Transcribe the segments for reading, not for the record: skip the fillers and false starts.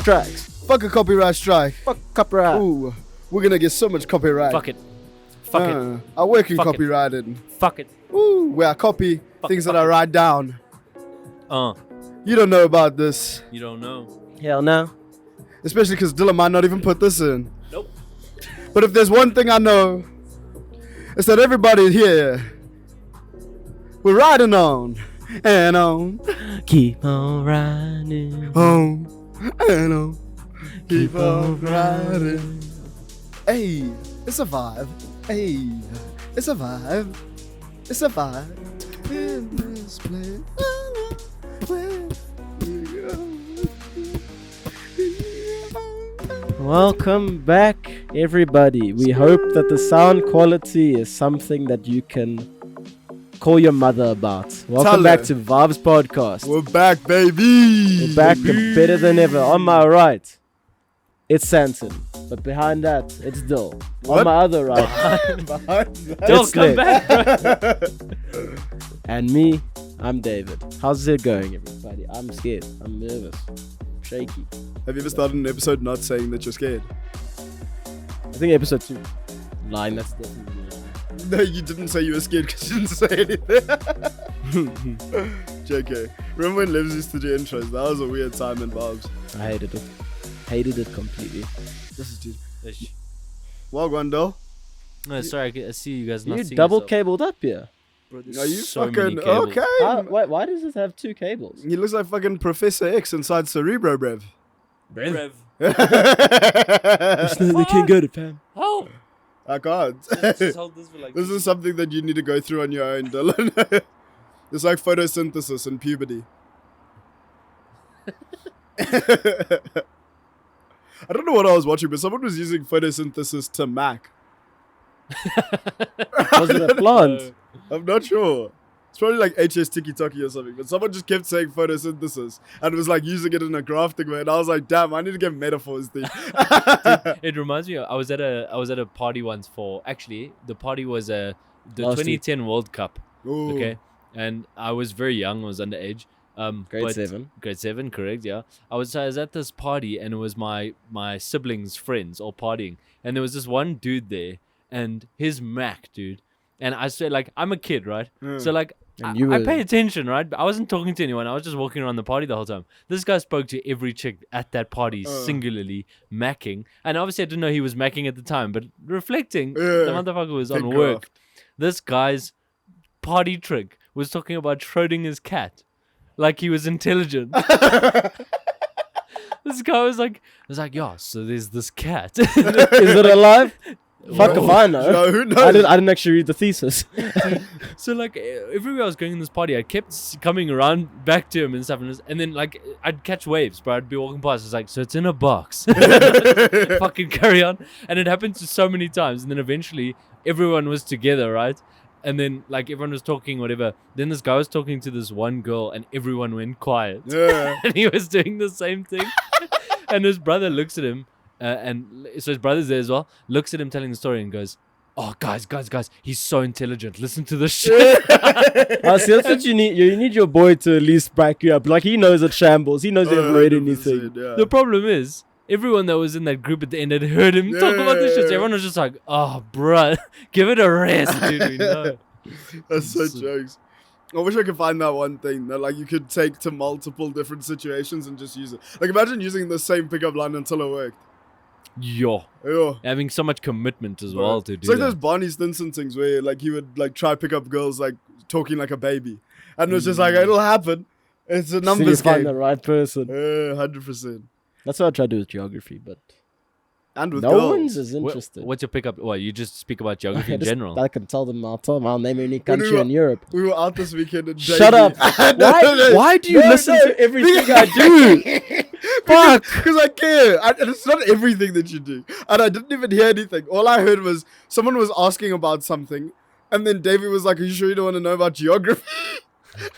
strikes. Fuck a copyright strike. Fuck copyright. Ooh, we're gonna get so much copyright. Fuck it. Fuck it. I work in Fuck it. copywriting. Fuck it. Ooh, where I copy things that I write down. You don't know about this. You don't know. Hell no. Especially because Dylan might not even put this in. Nope. But if there's one thing I know, it's that everybody here, we're riding on and on. Keep on riding. On and on. Keep on riding. Hey, it's a vibe. Hey, it's a vibe. It's a vibe. In this place. Welcome back, everybody. We hope that the sound quality is something that you can call your mother about. Welcome back to Vaabs Podcast. We're back, baby. We're back and better than ever. On my right, it's Santon. But behind that, it's Dill. What? On my other right, Dill, it's come Sled. back. And me, I'm David. How's it going, everybody? I'm scared. I'm nervous. Shaky. Have you ever started an episode not saying that you're scared? I think episode 2. Lying, that's definitely lying. No, you didn't say you were scared because you didn't say anything. JK. Remember when Livs used to do intros? That was a weird time in Vaabs. I hated it. Hated it completely. This is dude. Ish. Well, Gwendol. No, sorry, I see you guys not You seeing double yourself. cabled up here. Bro, there's Are you so many fucking cables. okay? Why does it have 2 cables? He looks like fucking Professor X inside Cerebro, bruv. Rev. They can't go to fam. Oh! I can't. Just hold this for like This is something that you need to go through on your own, Dylan. It's like photosynthesis and puberty. I don't know what I was watching, but someone was using photosynthesis to Mac. Was it a plant? I'm not sure. It's probably like HS Tiki Toki or something, but someone just kept saying photosynthesis and was like using it in a grafting way, and I was like, damn, I need to get metaphors, dude. It reminds me. I was at a party once for. Actually, the party was the Last 2010 World Cup. Ooh. Okay, and I was very young. I was underage. Grade but- 7. Grade 7, correct? Yeah. I was at this party, and it was my siblings' friends all partying, and there was this one dude there, and his Mac, dude. And I said, like, I'm a kid, right? Yeah. So like. And I pay attention, right? I wasn't talking to anyone. I was just walking around the party the whole time. This guy spoke to every chick at that party, singularly, macking. And obviously I didn't know he was macking at the time, but reflecting, the motherfucker was on Big work. graft. This guy's party trick was talking about Schrodinger's cat. Like he was intelligent. This guy was like, yeah, so there's this cat. Is it alive? Fuck if I know. No, who knows? I didn't actually read the thesis. So like everywhere I was going in this party, I kept coming around back to him and stuff, and then like I'd catch waves, but I'd be walking past. It's like, so it's in a box. Fucking carry on, and it happened so many times, and then eventually everyone was together, right? And then like everyone was talking, whatever. Then this guy was talking to this one girl, and everyone went quiet, Yeah. and he was doing the same thing, and his brother looks at him. And so his brother's there as well, looks at him telling the story and goes, oh, guys, he's so intelligent. Listen to this shit. See, that's what you need. You need your boy to at least back you up. Like, he knows it's shambles. He knows you haven't read 100%, anything. yeah. The problem is, everyone that was in that group at the end had heard him talk about this shit. So everyone was just like, oh, bruh, give it a rest, dude. We know. That's so jokes. I wish I could find that one thing that like you could take to multiple different situations and just use it. Like imagine using the same pickup line until it worked. Yo. Yeah. Having so much commitment as well to It's do like those that. Barney Stinson things where like he would like try pick up girls like talking like a baby, and it was just like it'll happen. It's a So you numbers find the game. right person. 100%. That's what I try to do with geography, but And with no girls. one's as interested. What's your pickup? Well, you just speak about geography I in just- general. I can tell them. I'll name any we country were- in Europe. We were out this weekend and Shut up. Why do you listen to everything I do? Fuck. Because I care. And it's not everything that you do. And I didn't even hear anything. All I heard was someone was asking about something. And then Davey was like, are you sure you don't want to know about geography?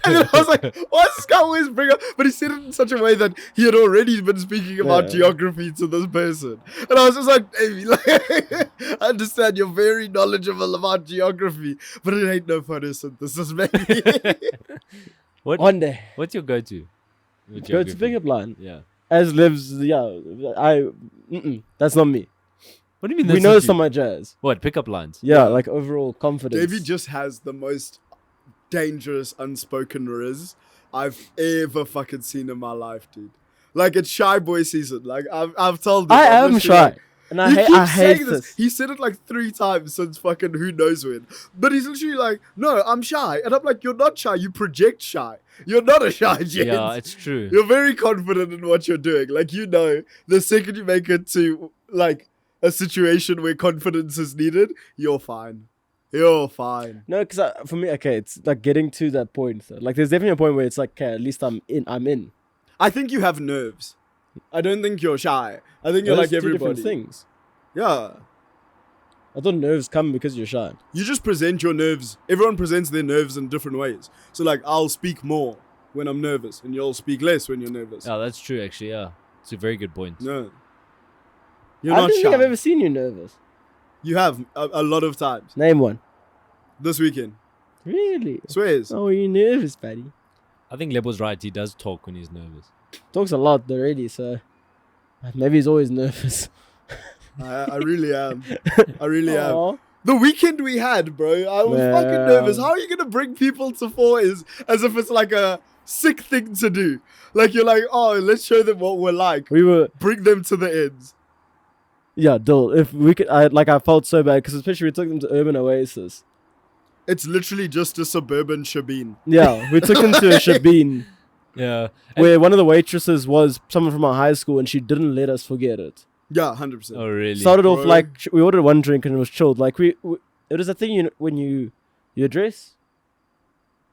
And then I was like, why does this guy always bring up? But he said it in such a way that he had already been speaking about geography to this person. And I was just like, Davey, like, I understand you're very knowledgeable about geography, but it ain't no photosynthesis, baby. What? One day. What's your go-to? with Go to geography? pickup line. Yeah. As lives, that's not me. What do you mean? We That's know not you? some of my jazz. What pickup lines? Yeah, like overall confidence. Davey just has the most dangerous unspoken riz I've ever fucking seen in my life, dude. Like, it's shy boy season. Like, I've told him. I I'm am literally shy. like, And he keeps I hate saying this. He said it like 3 times since fucking who knows when. But he's literally like, no, I'm shy. And I'm like, you're not shy. You project shy. You're not a shy gent. Yeah, it's true. You're very confident in what you're doing. Like, you know, the second you make it to, like, a situation where confidence is needed, you're fine. You're fine. No, because for me, okay, it's like getting to that point. Though. Like, there's definitely a point where it's like, okay, at least I'm in. I think you have nerves. I don't think you're shy. I think you're Those like two different everybody. things. Yeah. I thought nerves come because you're shy. You just present your nerves. Everyone presents their nerves in different ways. So, like, I'll speak more when I'm nervous, and you'll speak less when you're nervous. Yeah, that's true. Actually, yeah, it's a very good point. No. You're I not don't shy. think I've ever seen you nervous. You have a lot of times. Name one. This weekend. Really? Swears. Oh, you nervous, buddy? I think Lebo's right. He does talk when he's nervous. Talks a lot already, so maybe he's always nervous. I really am. I really am. Aw. The weekend we had, bro, I was fucking Yeah. nervous. How are you going to bring people to 4Is as if it's like a sick thing to do? Like, you're like, oh, let's show them what we're like. We were, Bring them to the ends. yeah, dull. If we could, I felt so bad because especially we took them to Urban Oasis. It's literally just a suburban Shabin. Yeah, we took them to a Shabin Yeah, where one of the waitresses was someone from our high school and she didn't let us forget it. Yeah, 100%. Oh, really? Started off Bro. like we ordered one drink and it was chilled. Like we it was a thing when you address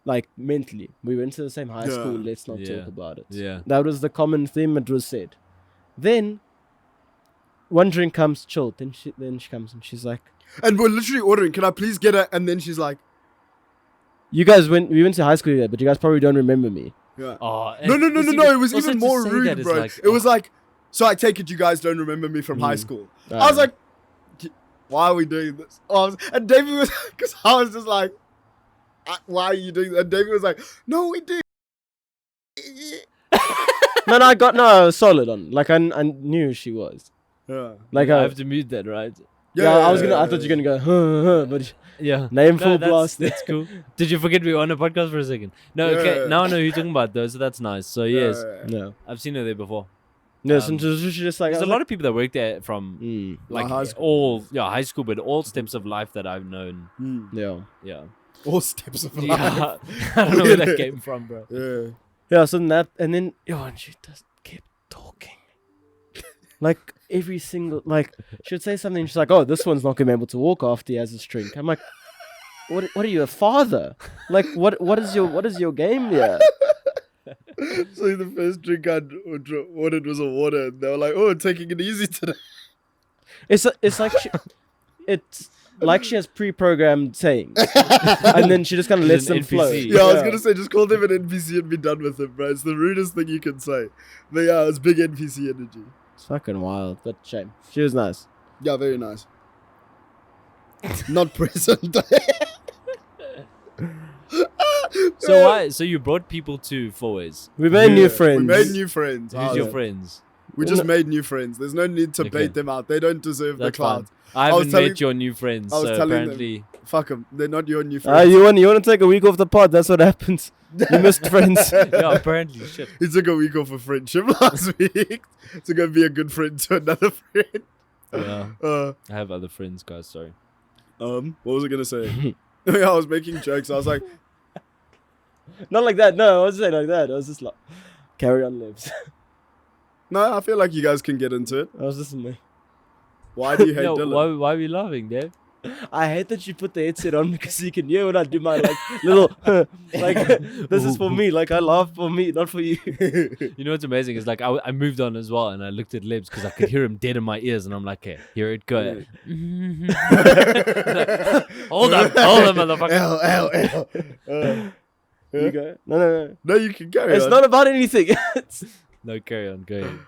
like mentally. We went to the same high Yeah. school. Let's not Yeah. talk about it. Yeah. That was the common theme. It was said. Then one drink comes chilled. Then she comes and she's like, And we're literally ordering, can I please get it? And then she's like, "You guys we went to high school together, but you guys probably don't remember me." yeah. Oh, No, and it's it was also even to more say rude, that is bro. like, It was like, so I take it you guys don't remember me from high school. I was like, why are we doing this? And David was, because I was just like, why are you doing that? And David was like, no, we do. no, I was solid on. Like I knew who she was. Yeah. Like I have to mute that, right? I thought you were gonna go, huh, but Yeah. name full that's, blast. That's cool. Did you forget we were on a podcast for a second? No, okay. Yeah. Now I know who you're talking about, though, so that's nice. So, yes, No, I've seen her there before. no. Um, So she just like There's a lot of people that work there from, like, high school. all, high school, but all steps of life that I've known. Yeah. Yeah. All steps of life. Yeah. I don't know where that came from, bro. Yeah. Yeah, so then and she just kept talking. Like every single she'd say something, she's like, "Oh, this one's not gonna be able to walk after he has his drink." I'm like, What are you, a father? Like what is your game here? So the first drink I ordered was a water, and they were like, "Oh, taking it easy today." It's like she has pre-programmed sayings, and then she just kind of She's lets an them flow. NPC. Yeah, I was gonna say just call them an NPC and be done with it, bro. It's the rudest thing you can say. But yeah, it's big NPC energy. It's fucking wild, but shame. She was nice. Yeah, very nice. Not present. So why? So you brought people to 4As. We made new Yeah, friends. We made new friends. Who's Oh, your yeah. friends? We just made new friends. There's no need to Okay. bait them out. They don't deserve That's the clout. I was haven't telling- met your new friends, I was so telling them- apparently... Fuck them. They're not your new friends. You want to take a week off the pod? That's what happens. You missed friends. Yeah, apparently, shit. He took a week off of friendship last week to go be a good friend to another friend. Yeah, I have other friends, guys, sorry. What was I gonna say? I was making jokes. I was like, Not like that. No, I wasn't saying like that. I was just like, carry on, lives. no, I feel like you guys can get into it. I was just me. Why do you hate No, Dylan? why are we laughing, Dave? I hate that you put the headset on because you can hear when I do my little like this is for me. Like I laugh for me, not for you. You know what's amazing is like I moved on as well, and I looked at Lebs because I could hear him dead in my ears, and I'm like, "Okay, here it go." Hold on, motherfucker. You go. No. No, you can carry It's on. not about anything. It's- No, carry on, go ahead.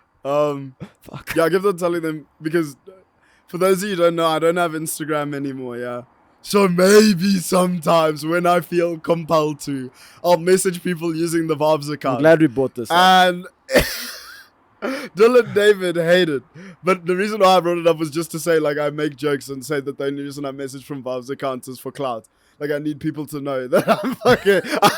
Fuck. Yeah, I kept on telling them because for those of you who don't know, I don't have Instagram anymore, yeah. So maybe sometimes when I feel compelled to, I'll message people using the Vaabs I'm account. glad we bought this. And Dylan David hated. But the reason why I brought it up was just to say, like, I make jokes and say that the only reason I message from Vaabs accounts is for clout. Like, I need people to know that I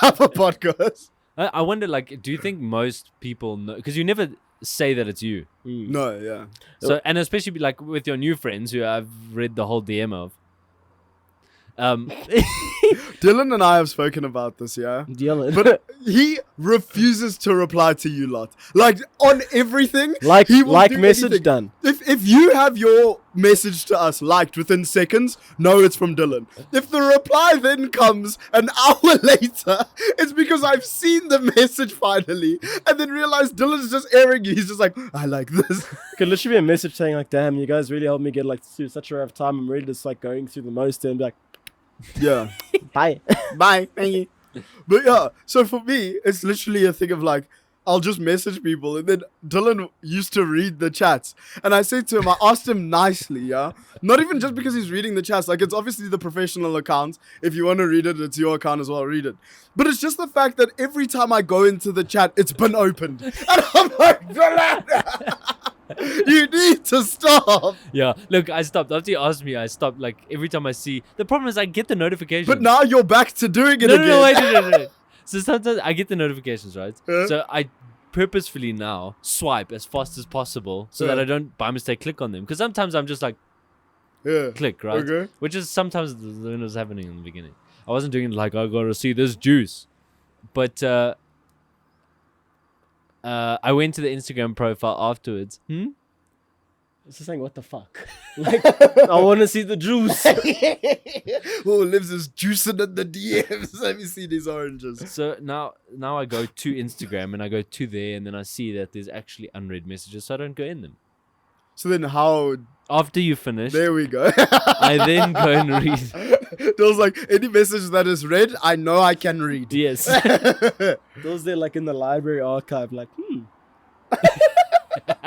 have a podcast. I wonder, like, do you think most people know? Because you never say that it's you. No, yeah. So, and especially like with your new friends who I've read the whole DM of. Dylan and I have spoken about this, yeah? Dylan. But he refuses to reply to you lot. Like, on everything, like he will do message anything. done. If you have your message to us liked within seconds, know it's from Dylan. If the reply then comes an hour later, it's because I've seen the message finally and then realized Dylan's just airing you. He's just like, I like this. Could literally be a message saying like, damn, you guys really helped me get like through such a rough time. I'm really just like going through the most and be like, Yeah. bye. Bye. Thank you. But yeah, so for me, it's literally a thing of like, I'll just message people. And then Dylan used to read the chats. And I said to him, I asked him nicely, yeah? Not even just because he's reading the chats. Like, it's obviously the professional account. If you want to read it, it's your account as well. Read it. But it's just the fact that every time I go into the chat, it's been opened. And I'm like, Dylan! You need to stop. Yeah, look, I stopped. After you asked me, I stopped. Like, every time I see... The problem is I get the notification. But now you're back to doing it No, again. no, wait, no. So sometimes I get the notifications, right? Yeah. So I purposefully now swipe as fast as possible so that Yeah. I don't, by mistake, click on them. Because sometimes I'm just like, Yeah. click, right? Okay. Which is sometimes when it was happening in the beginning. I wasn't doing it like, I gotta see this juice. But I went to the Instagram profile afterwards. It's just saying, what the fuck? Like, I want to see the juice. Who lives is juicing in the DMs? Let me see these oranges. So now I go to Instagram and I go to there and then I see that there's actually unread messages, so I don't go in them. So then how... After you finish, There we go. I then go and read. There was like, any message that is read, I know I can read. Yes. Those there like in the library archive, like,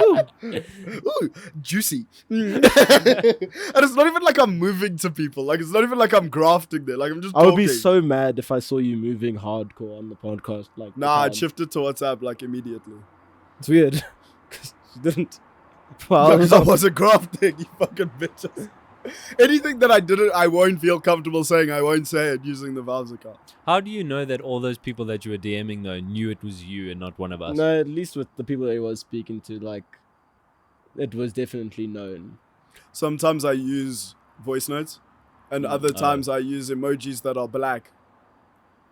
Ooh, juicy. And it's not even like I'm moving to people. Like, it's not even like I'm grafting there. Like, I'm just I would talking. be so mad if I saw you moving hardcore on the podcast. Like, Nah, I account. shifted to WhatsApp like immediately. It's weird. Because you didn't. Yeah, 'cause I wasn't grafting, you fucking bitches. Anything that I didn't, I won't feel comfortable saying. I won't say it using the Vaabs account. How do you know that all those people that you were DMing though knew it was you and not one of us? No, at least with the people that he was speaking to, like, it was definitely known. Sometimes I use voice notes, and other times I use emojis that are black.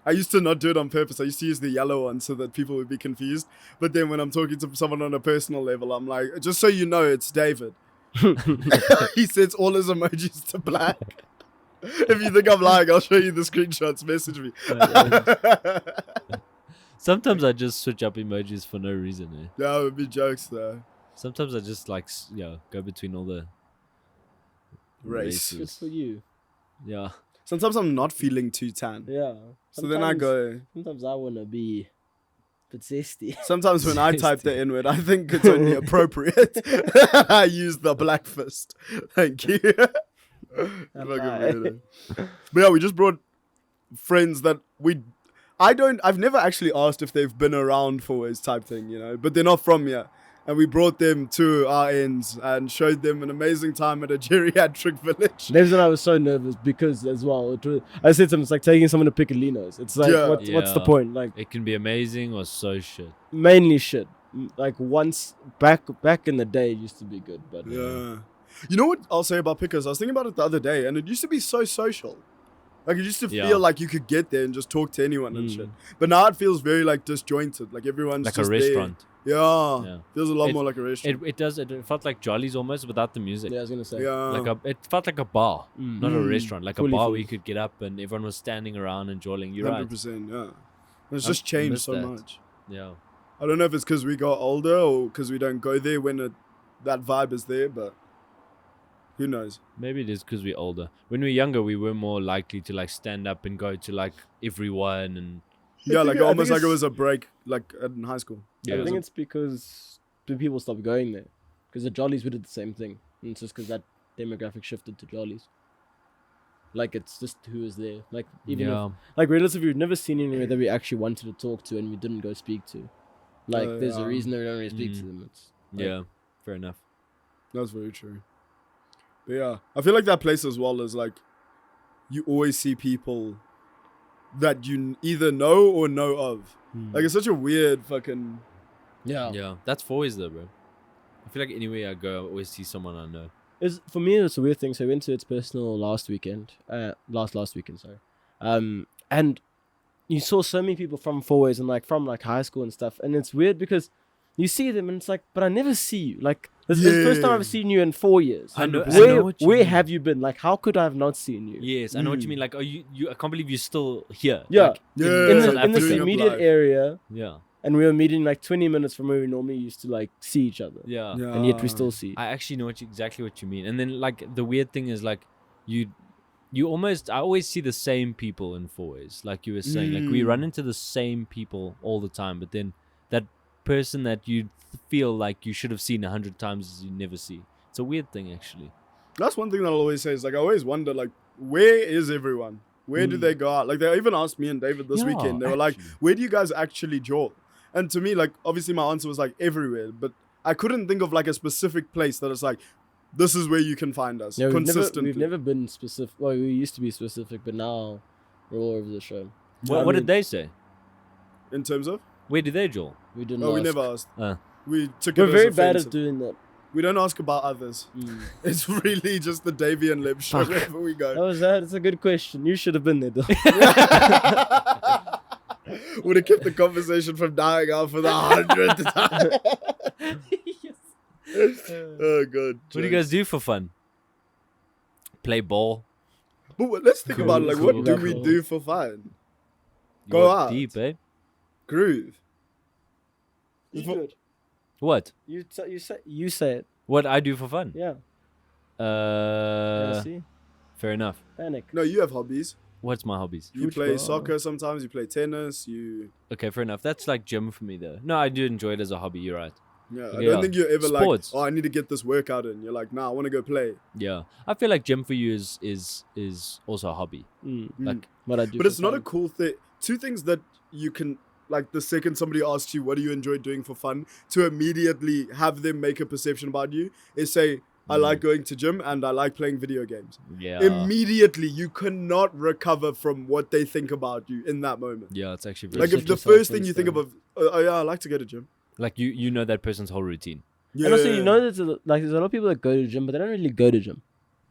I used to not do it on purpose. I used to use the yellow one so that people would be confused. But then when I'm talking to someone on a personal level, I'm like, just so you know, it's David. He sets all his emojis to black. If you think I'm lying, I'll show you the screenshots. Message me. Sometimes I just switch up emojis for no reason. Eh? Yeah, it would be jokes though. Sometimes I just like go between all the Race. Good races. for you. Yeah. Sometimes I'm not feeling too tan. Yeah. So then I go. Sometimes I want to be a bit zesty. Sometimes when I type the N-word, I think it's only appropriate. I use the black fist. Thank you. Fucking weirdo. But yeah, we just brought friends that I've never actually asked if they've been around for his type thing, you know, but they're not from here. And we brought them to our ends and showed them an amazing time at a geriatric village. Neves and I was so nervous because as well, I said to him, it's like taking someone to Piccolino's. It's like, Yeah. what's the Yeah. point? Like, It can be amazing or so shit. mainly shit. Like once back in the day, it used to be good, but Yeah. You know what I'll say about Pickers? I was thinking about it the other day, and it used to be so social. Like, it used to Yeah. feel like you could get there and just talk to anyone and shit. But now it feels very, like, disjointed. Like, everyone's Like just a restaurant. there. Yeah. Yeah. Feels a lot It- more like a restaurant. It felt like Jolly's almost without the music. yeah, I was gonna say, Yeah. It felt like a bar, not a Mm. restaurant. Like Fully a bar full. where you could get up and everyone was standing around and jolling. You're 100%, yeah. It's I just changed miss so that. much. right. Yeah. I don't know if it's because we got older or because we don't go there when that vibe is there, but who knows? Maybe it is because we're older. When we were younger, we were more likely to like stand up and go to like everyone and Yeah, like think- I almost think like it it's- was a break, like in high school. Yeah. I think it's because people stopped going there. Because the Jollies we did the same thing. And it's just because that demographic shifted to Jollies. Like, it's just who is there. Like, even yeah. if, like, relatively, we've never seen anyone that we actually wanted to talk to and we didn't go speak to. Like, there's yeah. a reason that we don't really speak to Mm. them. It's Yeah, fair enough. That's very true. But yeah, I feel like that place as well is like, you always see people that you either know or know of. Like, it's such a weird fucking... Yeah, that's Foy's though, bro. I feel like anywhere I go, I always see someone I know. For me, it's a weird thing. So I went to its personal last weekend. Last weekend, sorry. And you saw so many people from Fourways and like from like high school and stuff. And it's weird because you see them and it's like, but I never see you. Like, this is the first time I've seen you in 4 years. I know what you where mean. have you been? Like, how could I have not seen you? Yes, I know what you mean. Like, are you? I can't believe you're still here. Yeah. Like, Yeah. In South the Africa. immediate area. Yeah, And we were meeting like 20 minutes from where we normally used to like see each other. yeah. And yet we still see. I actually know exactly what you mean. And then like the weird thing is like I always see the same people in Fourways. Like you were saying, like we run into the same people all the time. But then that person that you feel like you should have seen 100 times, you never see. It's a weird thing, actually. That's one thing that I'll always say is like, I always wonder, like, where is everyone? Where do they go out? Like, they even asked me and David this weekend. They were like, where do you guys actually jaw? And to me, like, obviously my answer was like everywhere, but I couldn't think of like a specific place that is like, this is where you can find us consistently. We've never been specific. Well, we used to be specific, but now we're all over the show. What did they say? In terms of? Where did they, Joel? We didn't Oh, we ask. never asked. We took We're it very as bad offensive. at doing that. We don't ask about others. It's really just the Davey and Lib show wherever we That go. was that. It's a good question. You should have been there, though. Would have kept the conversation from dying out for the 100th time. Oh, God. What do you guys do for fun? Play ball. But let's think about it. Like, what do we Cool. do for fun? You Go walk out. deep, eh? Groove. You do it. What? You say it. What I do for fun? Yeah. See? Fair enough. Panic. No, you have hobbies. What's my hobbies? You play Football. soccer sometimes. You play tennis. You... Okay, fair enough. That's like gym for me, though. No, I do enjoy it as a hobby. You're right. Yeah, I Yeah. don't think you're ever Sports. like, oh, I need to get this workout in. You're like, nah, I want to go play. Yeah, I feel like gym for you is also a hobby. Like, What I do. But for it's not a fun. cool thing. Two things that you can, like, the second somebody asks you, what do you enjoy doing for fun, to immediately have them make a perception about you is say, I like going to gym and I like playing video games. yeah, Immediately, you cannot recover from what they think about you in that moment. yeah, it's actually very Like, Set if the yourself first thing you think first, of, oh yeah, I like to go to gym. like you know that person's whole routine. Yeah. And also, you know, there's a lot of people that go to gym, but they don't really go to gym.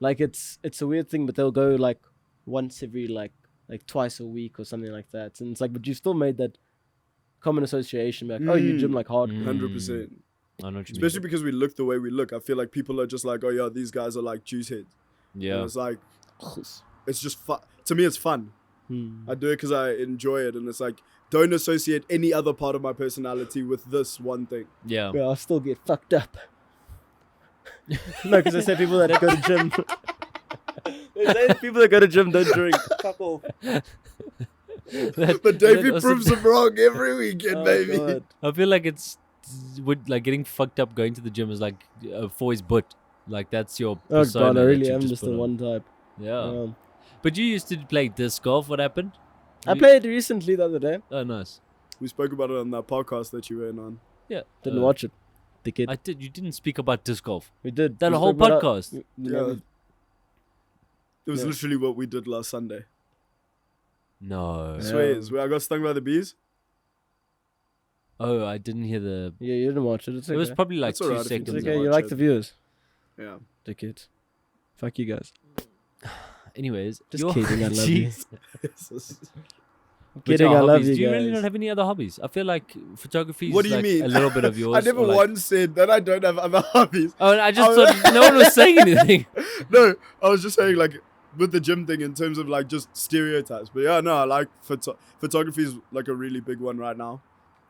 Like, it's a weird thing, but they'll go like once every like twice a week or something like that. And it's like, but you still made that common association, like, oh, you gym like hard. 100%. I know what you Especially because we look the way we look. I feel like people are just like, oh yeah, these guys are like juice heads. mean. And Yeah, it's like, it's just fun. To me, it's fun. Hmm. I do it because I enjoy it. And it's like, don't associate any other part of my personality with this one thing. yeah. But I'll still get fucked up. No, because they say people that go to gym. They say people that go to gym don't drink. Fuck off. But Davey also- proves them wrong every weekend, Oh, baby. God. I feel like it's like getting fucked up going to the gym is like for his butt. Like that's your Oh persona. God, I that really you am just just put the on. one type. Yeah, but you used to play disc golf. What happened? I played recently the other day. Oh, nice. We spoke about it on that podcast that you were in on. Yeah, Didn't watch it. The kid. I did. You didn't speak about disc golf. We did. That We whole spoke about podcast. Yeah. It was Yeah. literally what we did last Sunday. No. I swear, where I got stung by the bees. Oh, I didn't hear the. Yeah, you didn't watch it. It's okay. It was probably like It's 2 alright if you seconds. It's didn't okay. You watch like it. the viewers. Yeah. The kids. Fuck you guys. Anyways, Just your- kidding, I love you. Jeez. But Kidding, your I love hobbies, you do you really guys. not have any other hobbies? I feel like photography is What do you like mean? a little bit of yours. I never or like- once said that I don't have other hobbies. Oh, and I just thought no one was saying anything. No, I was just saying, like, with the gym thing in terms of, like, just stereotypes. But yeah, no, I like photography is, like, a really big one right now.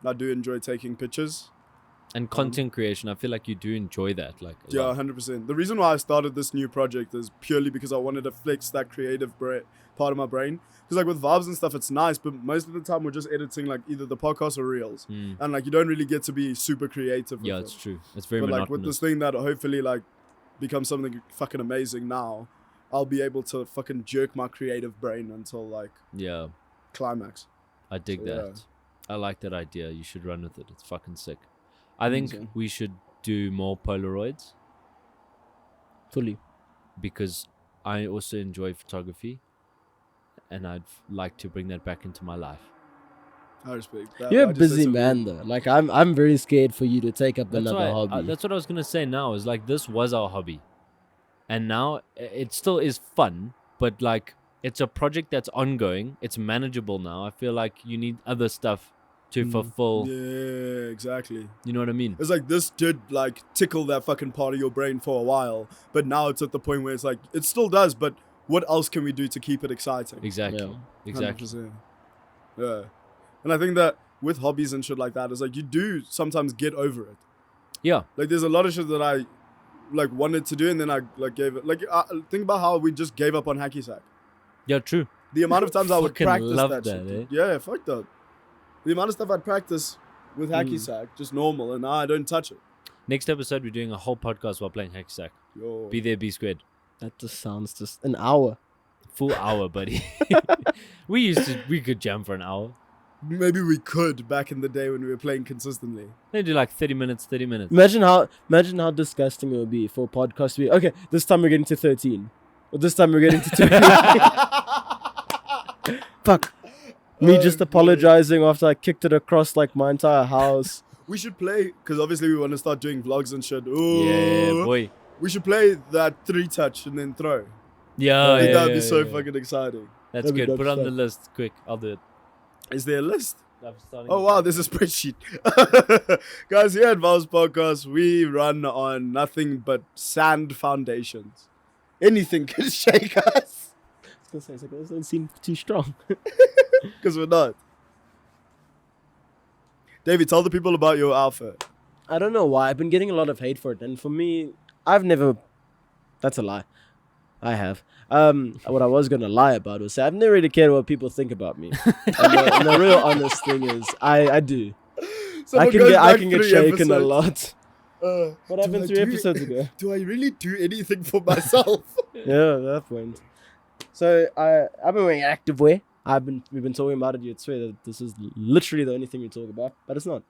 I do enjoy taking pictures. And content creation, I feel like you do enjoy that. Like, a Yeah, lot. 100%. The reason why I started this new project is purely because I wanted to flex that creative part of my brain. Because, like, with Vaabs and stuff, it's nice, but most of the time we're just editing, like, either the podcast or reels. And, like, you don't really get to be super creative with Yeah, it. it's true. It's very But, like, monotonous. with this thing that hopefully, like, becomes something fucking amazing now, I'll be able to fucking jerk my creative brain until, like, Yeah, climax. I dig So, yeah. that. I like that idea. You should run with it. It's fucking sick. I think so. we should do more Polaroids Fully. because I also enjoy photography, and I'd like to bring that back into my life. I respect that. You're a Why'd you say busy so man though. Like I'm very scared for you to take up another hobby. That's what I was gonna say. Now is like this was our hobby, and now it still is fun, but like it's a project that's ongoing. It's manageable now. I feel like you need other stuff to fulfill. Yeah, exactly. You know what I mean? It's like this did like tickle that fucking part of your brain for a while, but now it's at the point where it's like it still does, but what else can we do to keep it exciting? Exactly. Yeah. Exactly. 100%. Yeah. And I think that with hobbies and shit like that, it's like you do sometimes get over it. Yeah. Like there's a lot of shit that I like wanted to do and then I like gave it. Like think about how we just gave up on hacky sack. Yeah. True. The amount of times I would Fucking practice love that that, shit. eh? Dude. Yeah, fuck that. The amount of stuff I'd practice with hacky sack, just normal, and now I don't touch it. Next episode, we're doing a whole podcast while playing hacky sack. Yo. Be there, be squared. That just sounds just an hour. Full hour, buddy. we could jam for an hour. Maybe we could back in the day when we were playing consistently. They do like 30 minutes. Imagine how disgusting it would be for a podcast to be okay, this time we're getting to 13. Or this time we're getting to 20. Fuck. Me just apologizing after I kicked it across like my entire house. We should play, because obviously we want to start doing vlogs and shit. Ooh. Yeah, boy. We should play that 3-touch and then throw. Yeah, I think yeah, that would be yeah, so yeah. fucking exciting. That's That'd be good. dope Put it on the stuff. list. Quick. I'll do it. Is there a list? I'm starting Oh, it. wow, there's a spreadsheet. Guys, here at Vaabs Podcast, we run on nothing but sand foundations. Anything can shake us. I was gonna say, those don't seem too strong. Because we're not. David, tell the people about your outfit. I don't know why. I've been getting a lot of hate for it. And for me, I've never... That's a lie. I have. What I was going to lie about was say I've never really cared what people think about me. and the real honest thing is, I do. Someone I goes back can get 3 shaken a episodes. lot. What happened 3 episodes ago? Do I really do anything for myself? Yeah, at that point. So I've been wearing activewear. We've been talking about it. You'd swear that this is literally the only thing we talk about, but it's not.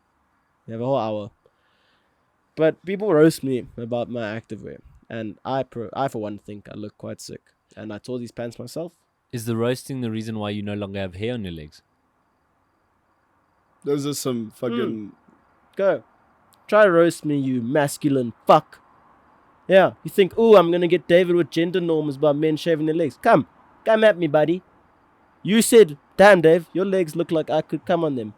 We have a whole hour. But people roast me about my activewear, and I for one think I look quite sick. And I tore these pants myself. Is the roasting the reason why you no longer have hair on your legs? Those are some fucking... Go, try to roast me, you masculine fuck. Yeah, you think, oh, I'm gonna get David with gender norms about men shaving their legs. Come at me, buddy. You said, damn, Dave, your legs look like I could come on them.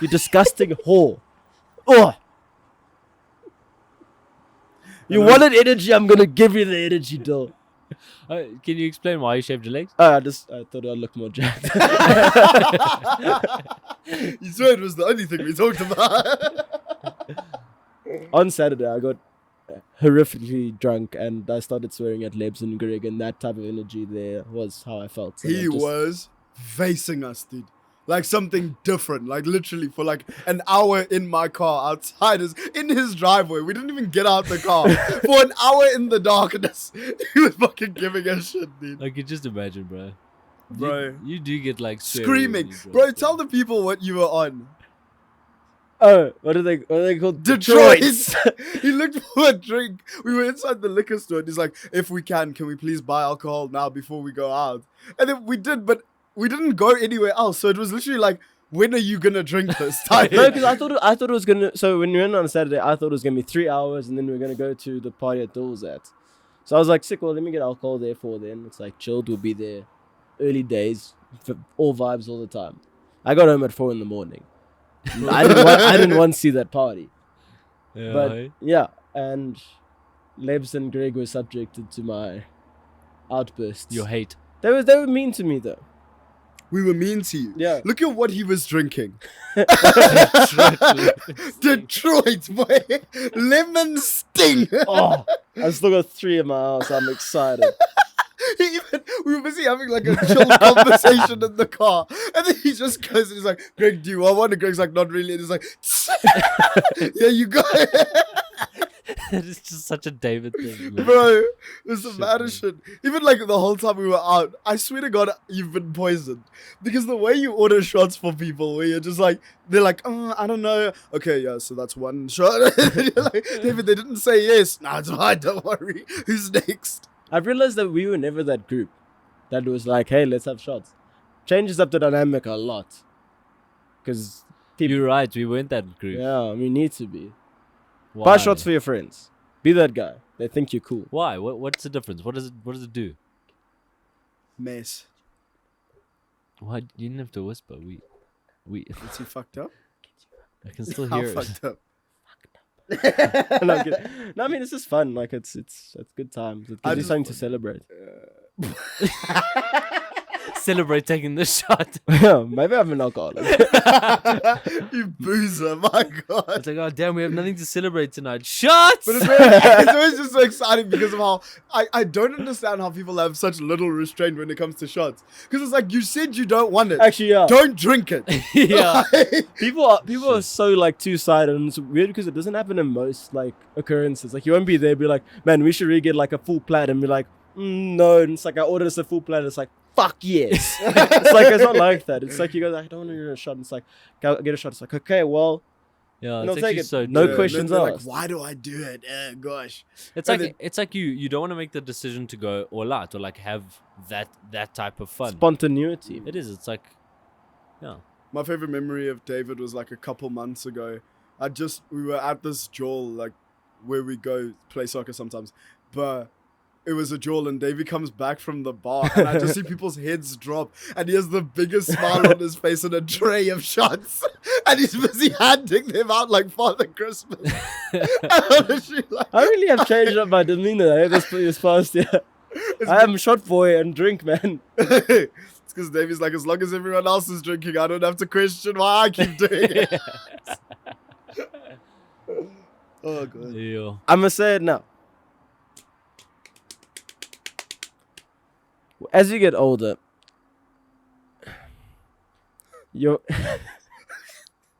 You disgusting whore. Oh. You wanted energy, I'm gonna give you the energy, though. Can you explain why you shaved your legs? I thought I'd look more jacked. You swear it was the only thing we talked about. On Saturday, I got horrifically drunk and I started swearing at Lebs and Greg, and that type of energy there was how I felt. So He I just- was facing us, dude. Like something different. Like literally for like an hour in my car outside in his driveway. We didn't even get out the car. For an hour in the darkness. He was fucking giving us shit, dude. I could just imagine, bro. Bro. You do get like sweary Screaming. when you Bro, drink, tell the people what you were on. Oh, what are they called? Detroit. He looked for a drink. We were inside the liquor store and he's like, if we can we please buy alcohol now before we go out? And then we did, but we didn't go anywhere else. So it was literally like, when are you gonna drink this? No, because I thought it was gonna. So when we went on a Saturday, I thought it was gonna be 3 hours, and then we were gonna go to the party at Dole's at. So I was like, sick. Well, let me get alcohol there for then. It's like chilled. We'll be there, early days, all vibes all the time. I got home at 4 a.m. I didn't want to see that party. Yeah, But hey? yeah, and Lebs and Greg were subjected to my outbursts. Your hate. They were mean to me though. We were mean to you. Yeah. Look at what he was drinking. Detroit. Detroit, boy. Lemon sting. Oh, I still got 3 in my house. I'm excited. We were busy having like a chill conversation in the car. And then he just goes and he's like, Greg, do you want one? And Greg's like, not really. And he's like, yeah, you got it. That is just such a David thing, man. Bro, it was the Shit, maddest shit. Even like the whole time we were out, I swear to God, you've been poisoned. Because the way you order shots for people, where you're just like, they're like, I don't know. Okay, yeah, so that's one shot. You're like, David, they didn't say yes. Nah, it's fine, don't worry. Who's next? I've realized that we were never that group that was like, hey, let's have shots. Changes up the dynamic a lot. Because You're right. We weren't that group. yeah, we need to be. Why? Buy shots for your friends. Be that guy. They think you're cool. Why? What's the difference? What does it do? Mess. Why you didn't have to whisper? We. Is he fucked up? I can still How hear it. fucked up? No, I'm kidding. No, I mean it's just fun. Like it's good times. It I gives you just- something to celebrate. Celebrate taking the shot. Yeah, maybe I'm an alcoholic. You boozer, my God. It's like, oh damn, we have nothing to celebrate tonight. Shots. But it's always just so exciting because of how I don't understand how people have such little restraint when it comes to shots. Because it's like, you said you don't want it. Actually, yeah. Don't drink it. Yeah. People are so like two-sided, and it's weird because it doesn't happen in most like occurrences. Like you won't be there, be like, man, we should really get like a full plat, and be like, no. And it's like I ordered us a full plat. It's like, fuck yes. It's not like that. It's like you go, I don't want to get a shot. And it's like, go get a shot. It's like, okay, well, Yeah, no, it's take actually it. so No true. questions They're like, asked. why do I do it? Gosh. It's And like you don't want to make the decision to go all out or like have that type of fun. Spontaneity. It is. It's like, yeah. My favorite memory of David was like a couple months ago. We were at this jawl, like where we go play soccer sometimes, but it was a jawl, and Davey comes back from the bar, and I just see people's heads drop, and he has the biggest smile on his face and a tray of shots, and he's busy handing them out like Father Christmas. And honestly, like, I really have changed up my demeanor this past year. I am shot boy and drink, man. it's because Davey's like, as long as everyone else is drinking, I don't have to question why I keep doing it. Oh god. Yeah. I'm gonna say it now. As you get older, you're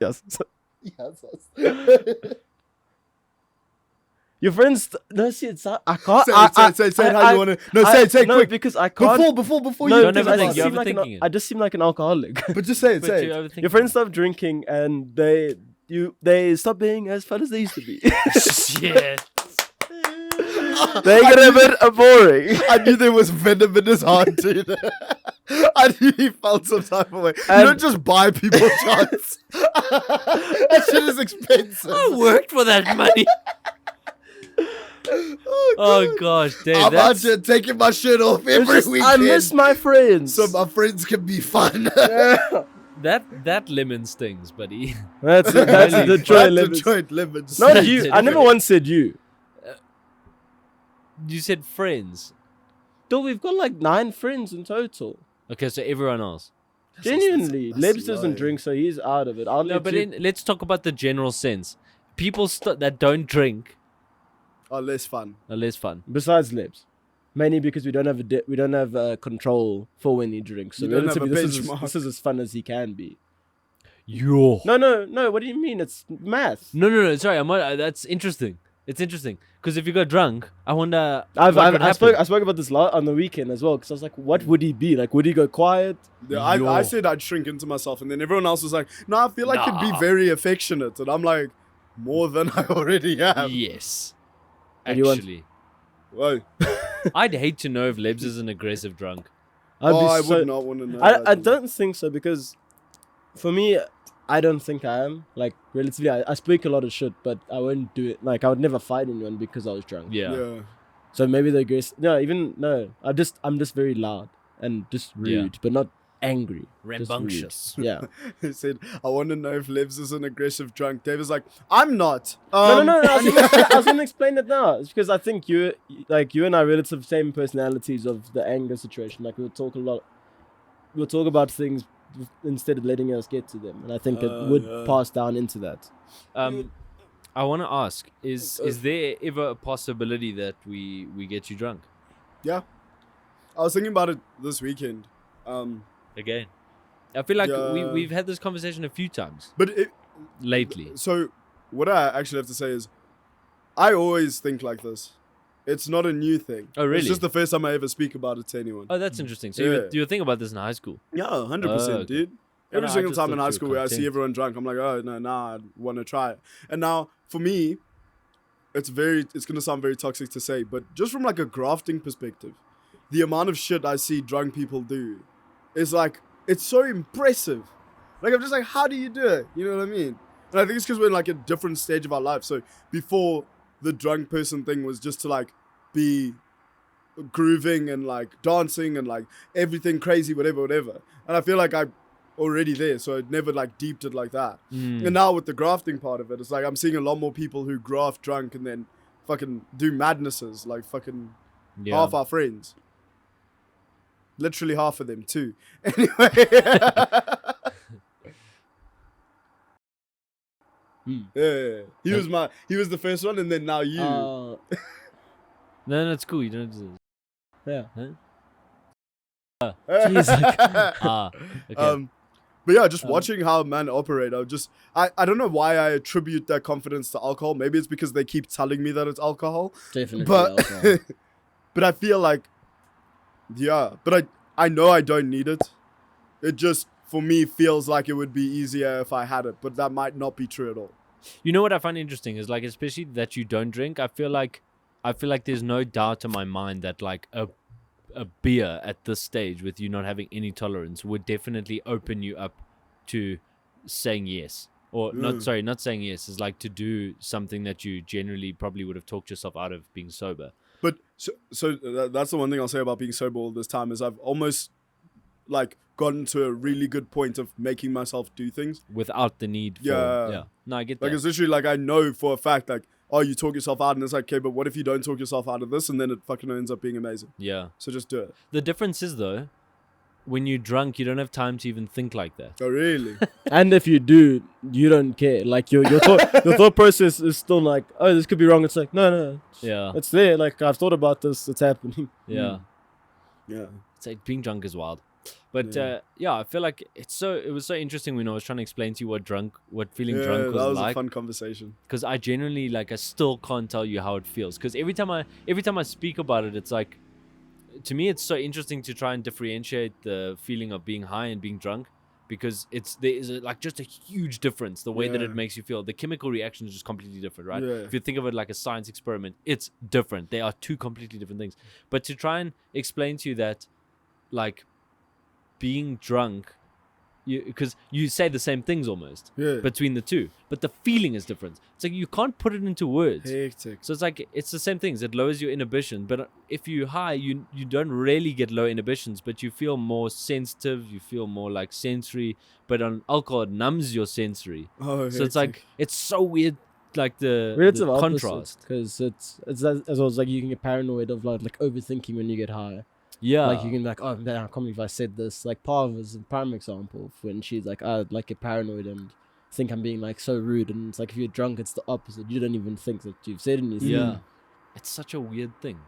yes, your friends. No, see, it's I can't. Say it how you want to. No, say it no, quick. because I can't. Before No, you Don't because overthink, I just you're seem like overthinking it. I just seem like an alcoholic. But just say it, But say you're it. overthinking Your friends stop drinking and they stop being as fun as they used to be. Shit. They get a bit boring. I knew there was venom in his heart, dude. I knew he felt some type of way. You And- don't just buy people shots. That shit is expensive. I worked for that money. Oh gosh, Dave. I'm out That's here taking my shit off It's every just, weekend. I miss my friends. so my friends can be fun. that lemon stings, buddy. That's Really? the joy That's limits. Detroit lemons. Not you. I never once said you. You said friends. Though we've got like 9 friends in total. Okay, so everyone else. Genuinely, that's Lebs doesn't low. drink, so he's out of it. I'll No, let but you. let's talk about the general sense. People that don't drink Oh, less fun. are less fun. Besides Lebs, mainly because we don't have control for when he drinks. So You don't have a relatively, benchmark. this is as fun as he can be. Yo. No. What do you mean? It's math. No. Sorry, that's interesting. It's interesting because if you go drunk, I wonder. I I spoke about this on the weekend as well because I was like, what would he be like? Would he go quiet? Yeah, I Yo. said I'd shrink into myself, and then everyone else was like, "No, I feel like he'd be Nah. very affectionate," and I'm like, "More than I already am." Yes. And you want- Actually, Whoa. I'd hate to know if Lebs is an aggressive drunk. I would not want to know. I that. don't think so because for me, I don't think I am. Like, relatively, I speak a lot of shit, but I wouldn't do it. Like, I would never fight anyone because I was drunk. Yeah. So maybe the aggressive. No. I'm just very loud and just Yeah. rude, but not angry. just rude. Rambunctious. Yeah. He said, "I want to know if Lebs is an aggressive drunk." Dave was like, "I'm not." No. I was gonna explain it now. It's because I think you and I are relative same personalities of the anger situation. Like we'll talk a lot. We'll talk about things instead of letting us get to them, and I think it would Yeah. pass down into that. I want to ask: Is there ever a possibility that we get you drunk Yeah, I was thinking about it this weekend. again? I feel like Yeah. we've had this conversation a few times But lately. so what I actually have to say is, I always think like this. It's not a new thing. Oh, really? It's just the first time I ever speak about it to anyone. Oh, that's interesting. So Yeah. you were thinking about this in high school? Yeah, 100%, okay. dude. No, Every I single just time in thought high you school were where I see content. everyone drunk, I'm like, oh, no, I want to try it. And now, for me, it's going to sound very toxic to say, but just from like a grafting perspective, the amount of shit I see drunk people do is like, it's so impressive. Like, I'm just like, how do you do it? You know what I mean? And I think it's because we're in like a different stage of our life. So before the drunk person thing was just to like be grooving and like dancing and like everything crazy, whatever. And I feel like I'm already there, so I never like deeped it like that. And now with the grafting part of it, it's like I'm seeing a lot more people who graft drunk and then fucking do madnesses, like fucking half our friends. Literally half of them too. Anyway. Yeah. He was the first one and then now you. No, it's cool. You don't do this. Yeah. Huh? Okay. But yeah, just watching how men operate, I don't know why I attribute that confidence to alcohol. Maybe it's because they keep telling me that it's alcohol. Definitely But alcohol. but I feel like, yeah, but I know I don't need it. It just, for me, feels like it would be easier if I had it, but that might not be true at all. You know what I find interesting is like, especially that you don't drink. I feel like there's no doubt in my mind that like a beer at this stage with you not having any tolerance would definitely open you up to saying yes. Or not saying yes, is like to do something that you generally probably would have talked yourself out of being sober. But so that's the one thing I'll say about being sober all this time is I've almost like gotten to a really good point of making myself do things Without the need for... Yeah. No, I get like that. it's literally like I know for a fact like, oh, you talk yourself out and it's like, okay, but what if you don't talk yourself out of this and then it fucking ends up being amazing. Yeah. So just do it. The difference is though, when you're drunk, you don't have time to even think like that. Oh really? And if you do, you don't care. Like your thought process is still like, oh, this could be wrong. It's like, no, Yeah. it's there. Like I've thought about this. It's happening. Yeah. Yeah. It's like being drunk is wild. But Yeah. I feel like it was so interesting when I was trying to explain to you what feeling Yeah, drunk that was was like. a fun conversation. Because I genuinely I still can't tell you how it feels. Because every time I speak about it, it's like, to me it's so interesting to try and differentiate the feeling of being high and being drunk, because there is just a huge difference the way that it Yeah. makes you feel. The chemical reaction is just completely different, right? Yeah. If you think of it like a science experiment, it's different. They are two completely different things. But to try and explain to you that, like, being drunk, because you say the same things almost Yeah. between the two, but the feeling is different. It's like you can't put it into words. Hectic. So it's like it's the same things. It lowers your inhibition, but if you're high, you don't really get low inhibitions, but you feel more sensitive. You feel more like sensory. But on alcohol, it numbs your sensory. Oh, So it's like it's so weird, like the Relative contrast. because it's as well as like you can get paranoid of like overthinking when you get high. Yeah, Like you can be like, oh man, I can't believe I said this. Like Pav is a prime example of when she's like, I like get paranoid and think I'm being like so rude, and it's like if you're drunk, it's the opposite. You don't even think that you've said anything. yeah. It's such a weird thing.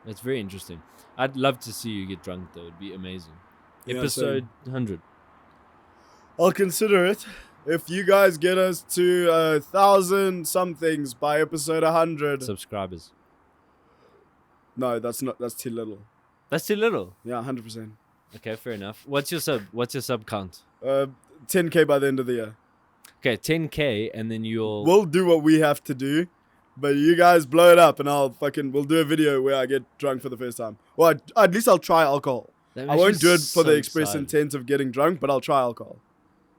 It's very interesting. I'd love to see you get drunk though. It'd be amazing. Yeah, Episode 100. I'll consider it. If you guys get us to 1,000 somethings by episode 100. Subscribers. No, that's too little. That's too little. Yeah, 100%. Okay, fair enough. What's your sub count? 10K by the end of the year. Okay, 10K, and then you'll... We'll do what we have to do, but you guys blow it up and we'll do a video where I get drunk for the first time. Well, at least I'll try alcohol. That I makes won't me do it for so the express excited. intent of getting drunk, but I'll try alcohol.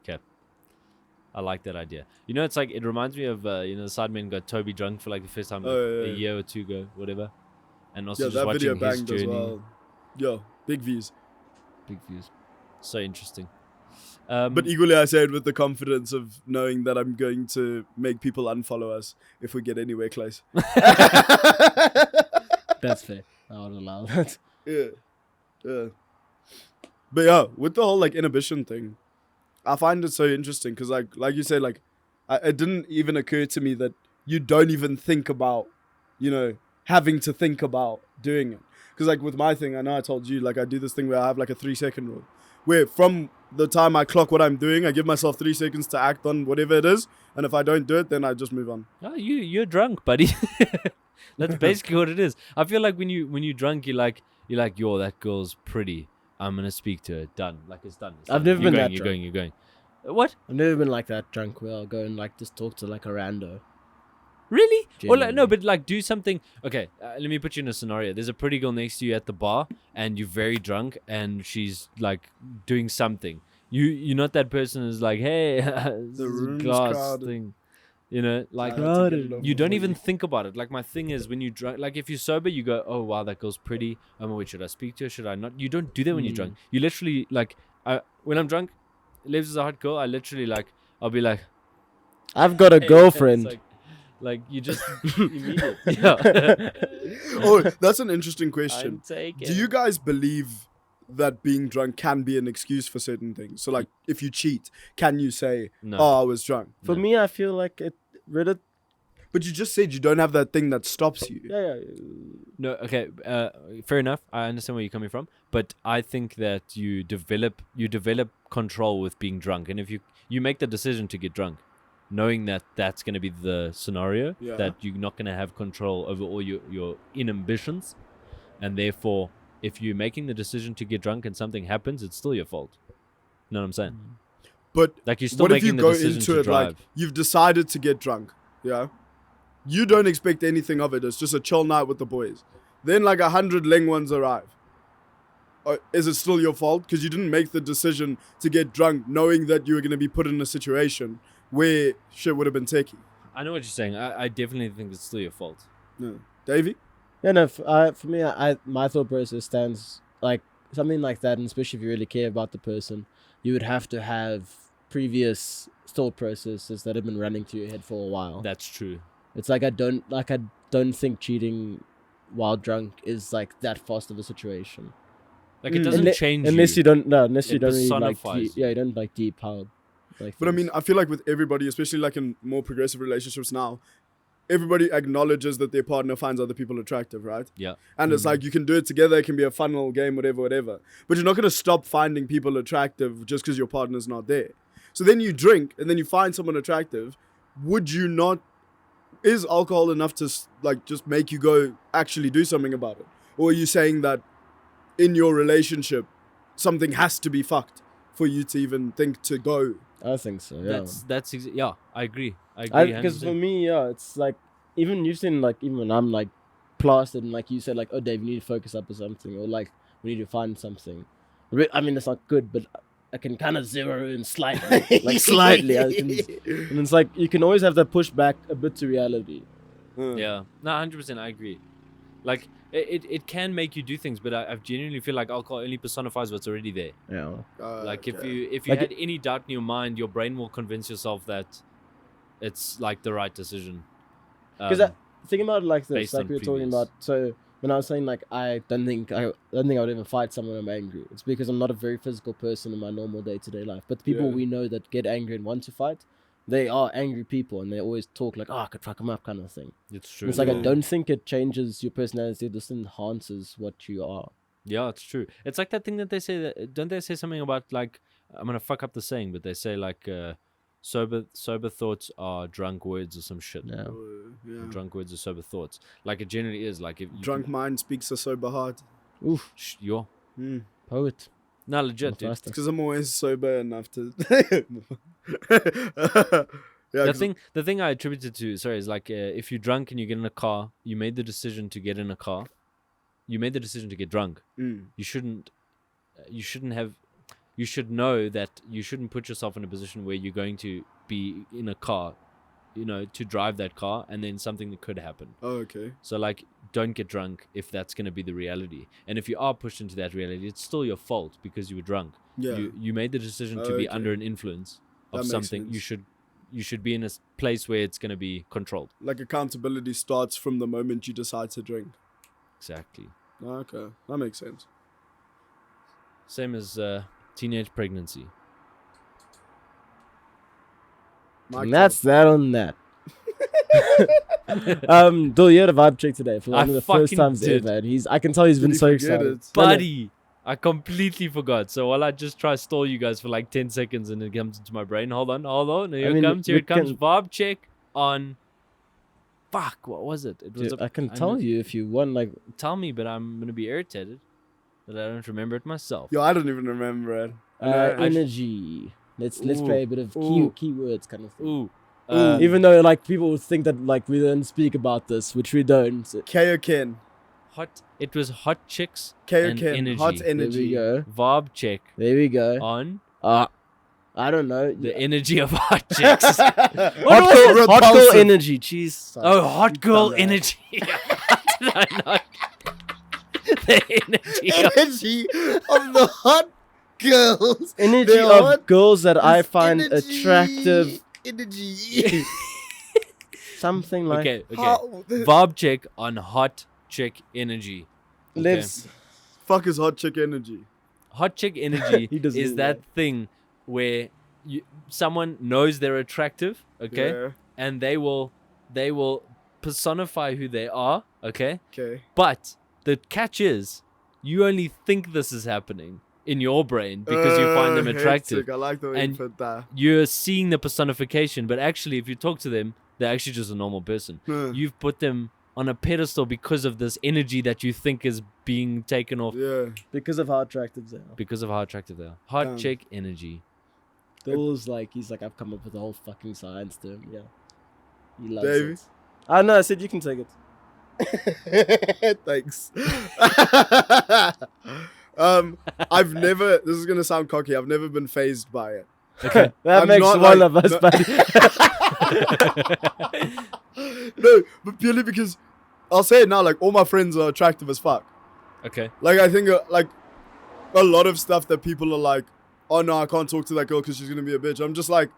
Okay. I like that idea. You know, it's like, it reminds me of, the Sidemen got Toby drunk for like the first time like, Oh, yeah. a year or two ago, whatever. And also Yeah, just that watching video his banged journey. as well. Yo, big views. Big views. So interesting. But equally, I say it with the confidence of knowing that I'm going to make people unfollow us if we get anywhere close. That's fair. I would allow that. Yeah. But yeah, with the whole like inhibition thing, I find it so interesting because like you said, like it didn't even occur to me that you don't even think about, having to think about doing it. Because like with my thing, I know I told you, like I do this thing where I have like a 3-second rule, where from the time I clock what I'm doing, I give myself 3 seconds to act on whatever it is, and if I don't do it, then I just move on. Oh, you're drunk, buddy. That's basically what it is. I feel like when you drunk, you're like, yo, that girl's pretty. I'm gonna speak to her. Done. Like it's done. I've never been that You're drunk. going. What? I've never been like that drunk where I'll go and like just talk to like a rando. Really? Or like, no, Genuinely. but like do something. Okay, let me put you in a scenario. There's a pretty girl next to you at the bar, and you're very drunk, and she's like doing something. You're not that person who's like, hey, this is a room's glass crowded. thing. You know, like Crowded. you don't even think about it. Like my thing is when you drunk, like if you're sober, you go, oh wow, that girl's pretty. Wait, should I speak to her? Should I not? You don't do that when you're drunk. You literally like, when I'm drunk, Lebs is a hot girl. I literally like, I'll be like, I've got a hey, girlfriend. it's like you just immediate. Yeah. Oh, that's an interesting question. I'm taken. Do you guys believe that being drunk can be an excuse for certain things? So, like, if you cheat, can you say, No. "Oh, I was drunk"? For No. me, I feel like it Reddit. But you just said you don't have that thing that stops you. Yeah. No, okay, fair enough. I understand where you're coming from, but I think that you develop control with being drunk, and if you make the decision to get drunk, knowing that that's going to be the scenario, Yeah. that you're not going to have control over all your inhibitions, and therefore, if you're making the decision to get drunk and something happens, it's still your fault. You know what I'm saying? But Like you're still what if you making the go decision into to it like drive. you've decided to get drunk? Yeah. You don't expect anything of it. It's just a chill night with the boys. Then like 100 Leng ones arrive. Is it still your fault? Because you didn't make the decision to get drunk knowing that you were going to be put in a situation where shit would have been techie. I know what you're saying. I definitely think it's still your fault. No. Davey? Yeah, no. For me, my thought process stands like something like that, and especially if you really care about the person, you would have to have previous thought processes that have been running through your head for a while. That's true. It's like I don't think cheating while drunk is like that fast of a situation. Like it doesn't change unless you don't unless you It don't really like personifies you. you don't like deep how like. But I things. mean, I feel like with everybody, especially like in more progressive relationships now, everybody acknowledges that their partner finds other people attractive, right? Yeah. And it's like you can do it together. It can be a fun little game, whatever. But you're not going to stop finding people attractive just because your partner's not there. So then you drink and then you find someone attractive. Would you not? Is alcohol enough to like just make you go actually do something about it? Or are you saying that in your relationship something has to be fucked for you to even think to go? I think so. Yeah. Yeah, I agree. I agree. Because 100%. for me, yeah, it's like even you've seen like even when I'm like plastered and like you said like, oh Dave, you need to focus up or something, or like we need to find something. I mean, it's not good, but I can kind of zero in slightly, like slightly. And it's like you can always have that push back a bit to reality. Yeah, no, 100%. I agree. Like it can make you do things, but I genuinely feel like alcohol only personifies what's already there. Yeah. Like if Okay. you Like had any doubt in your mind, your brain will convince yourself that it's like the right decision. Because think about it like this, based like on we were talking previous. about. So when I was saying like I don't think I would ever fight someone I'm angry. It's because I'm not a very physical person in my normal day-to-day life. But the people Yeah. we know that get angry and want to fight, they are angry people, and they always talk like, "Oh, I could fuck them up," kind of thing. It's true. It's like I Yeah. don't think it changes your personality. It just enhances what you are. Yeah, it's true. It's like that thing that they say. That don't they say something about like I'm gonna fuck up the saying, but they say like sober thoughts are drunk words or some shit. Yeah. Yeah. Drunk words are sober thoughts. Like it generally is. Like if you Drunk mind speaks a sober heart. Oof, you're Mm. poet. not legit, dude. Faster. Because I'm always sober enough to. Yeah, The thing I attributed to is like if you're drunk and you get in a car, you made the decision to get in a car, you made the decision to get drunk. You shouldn't have. You should know that you shouldn't put yourself in a position where you're going to be in a car, to drive that car, and then something that could happen. Oh, okay. So like, don't get drunk if that's going to be the reality. And if you are pushed into that reality, it's still your fault because you were drunk. Yeah. You made the decision to be Okay. under an influence That of makes something. sense. You should be in a place where it's going to be controlled. Like accountability starts from the moment you decide to drink. Exactly. Okay, that makes sense. Same as teenage pregnancy. And that's that on that. Dul, you had a vibe check today for one I of the first fucking times did. ever, and I can tell he's been so excited. Buddy, I completely forgot. So while I just try to stall you guys for like 10 seconds and it comes into my brain. Hold on. Here it comes. Here it comes. Vaabs check on. Fuck, what was it? It was. Dude, I can tell you if you won. Like, tell me, but I'm gonna be irritated that I don't remember it myself. Yo, I don't even remember it. energy. Let's play a bit of keywords kind of thing. Ooh. Even though like people would think that like we don't speak about this, which we don't. Kaioken. It was hot chicks and Kaioken. energy. Hot energy. There we go. Vaabs check There we go. on I don't know. the energy of hot chicks. Hot girl energy. Jeez. Oh, hot girl energy. How did I not? The energy. Of the hot girls. Energy They're of hot. girls that I find Energy. attractive. Energy. Something like. Okay. Vaabs check on hot chick energy. Okay. Let's. Fuck is hot chick energy? Hot chick energy He doesn't is do that that. thing where someone knows they're attractive, okay, Yeah. and they will personify who they are, okay. Okay. But the catch is, you only think this is happening in your brain because you find them attractive. Hectic. I like the way And you put that. You're seeing the personification, but actually, if you talk to them, they're actually just a normal person. You've put them on a pedestal because of this energy that you think is being taken off Yeah. Because of how attractive they are. because of how attractive they are. Hot Damn. chick energy. Those like he's like I've come up with a whole fucking science term. Yeah. He loves Davey? it. I know. I said you can take it. Thanks. I've never. This is gonna sound cocky. I've never been phased by it. Okay. That I'm makes not one like- of us, no- buddy. No, but purely because I'll say it now. Like all my friends are attractive as fuck. Okay. Like I think like a lot of stuff that people are like, oh no, I can't talk to that girl because she's gonna be a bitch. I'm just like,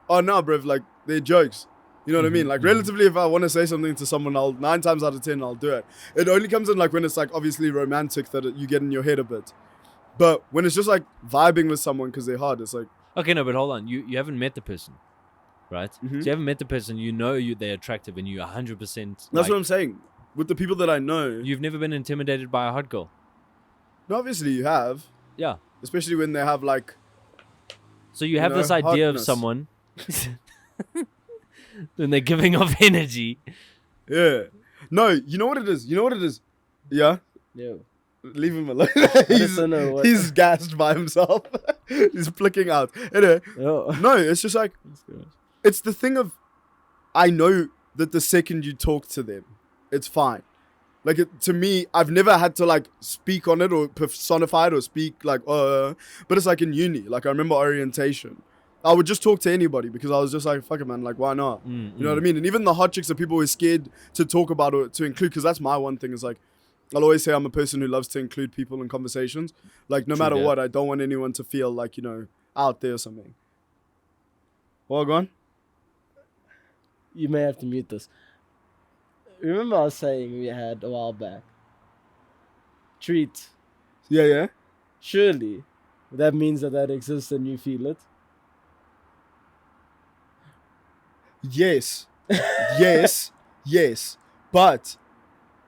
oh no, bruv, like they're jokes. You know what I mean? Like relatively, if I want to say something to someone, 9 times out of 10 I'll do it. It only comes in like when it's like obviously romantic that you get in your head a bit. But when it's just like vibing with someone because they're hard, it's like Okay, no, but hold on. You haven't met the person, right? Mhm. So you haven't met the person. You know they're attractive, and you 100%. that's what I'm saying. With the people that I know, You've never been intimidated by a hot girl. no, obviously you have, Yeah. especially when they have like So you have this idea of hotness. someone, when they're giving off energy. yeah. No, you know what it is. You know what it is. Yeah. Yeah. Leave him alone. just don't know what- he's gassed by himself. He's flicking out. Anyway, Oh. no, it's just like it's the thing of I know that the second you talk to them, it's fine. Like to me, I've never had to like speak on it or personify it or speak like but it's like in uni. Like I remember orientation. I would just talk to anybody because I was just like, fuck it, man. Like, why not? You know what I mean? And even the hot chicks that people were scared to talk about or to include, because that's my one thing is like, I'll always say I'm a person who loves to include people in conversations. Like, no True matter that. what, I don't want anyone to feel like, you know, out there or something. Well, go on. You may have to mute this. Remember I was saying we had a while back. Treat. Yeah, yeah. Surely that means that exists and you feel it. Yes. Yes. Yes. But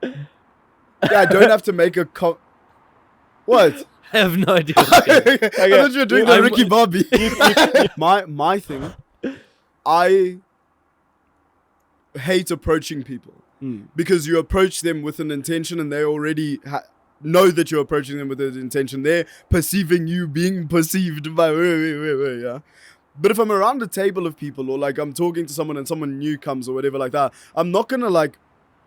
I don't have to make a what? I have no idea. I thought you were doing the I'm- Ricky Bobby. my thing, I hate approaching people because you approach them with an intention and they already know that you're approaching them with an intention. They're perceiving you being perceived by yeah. But if I'm around a table of people or like I'm talking to someone and someone new comes or whatever like that, I'm not gonna like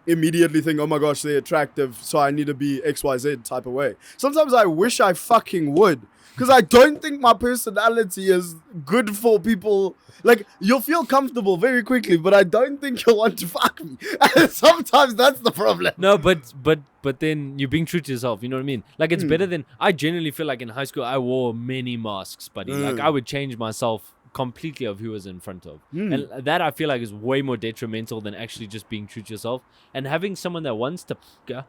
immediately think, oh my gosh, they're attractive, so I need to be XYZ type of way. Sometimes I wish I fucking would, because I don't think my personality is good for people. Like, you'll feel comfortable very quickly, but I don't think you'll want to fuck me. And sometimes that's the problem. No, but then you're being true to yourself. You know what I mean? Like it's better than I genuinely feel like in high school I wore many masks, buddy. Like I would change myself completely of who was in front of, and that I feel like is way more detrimental than actually just being true to yourself and having someone that wants to fuck.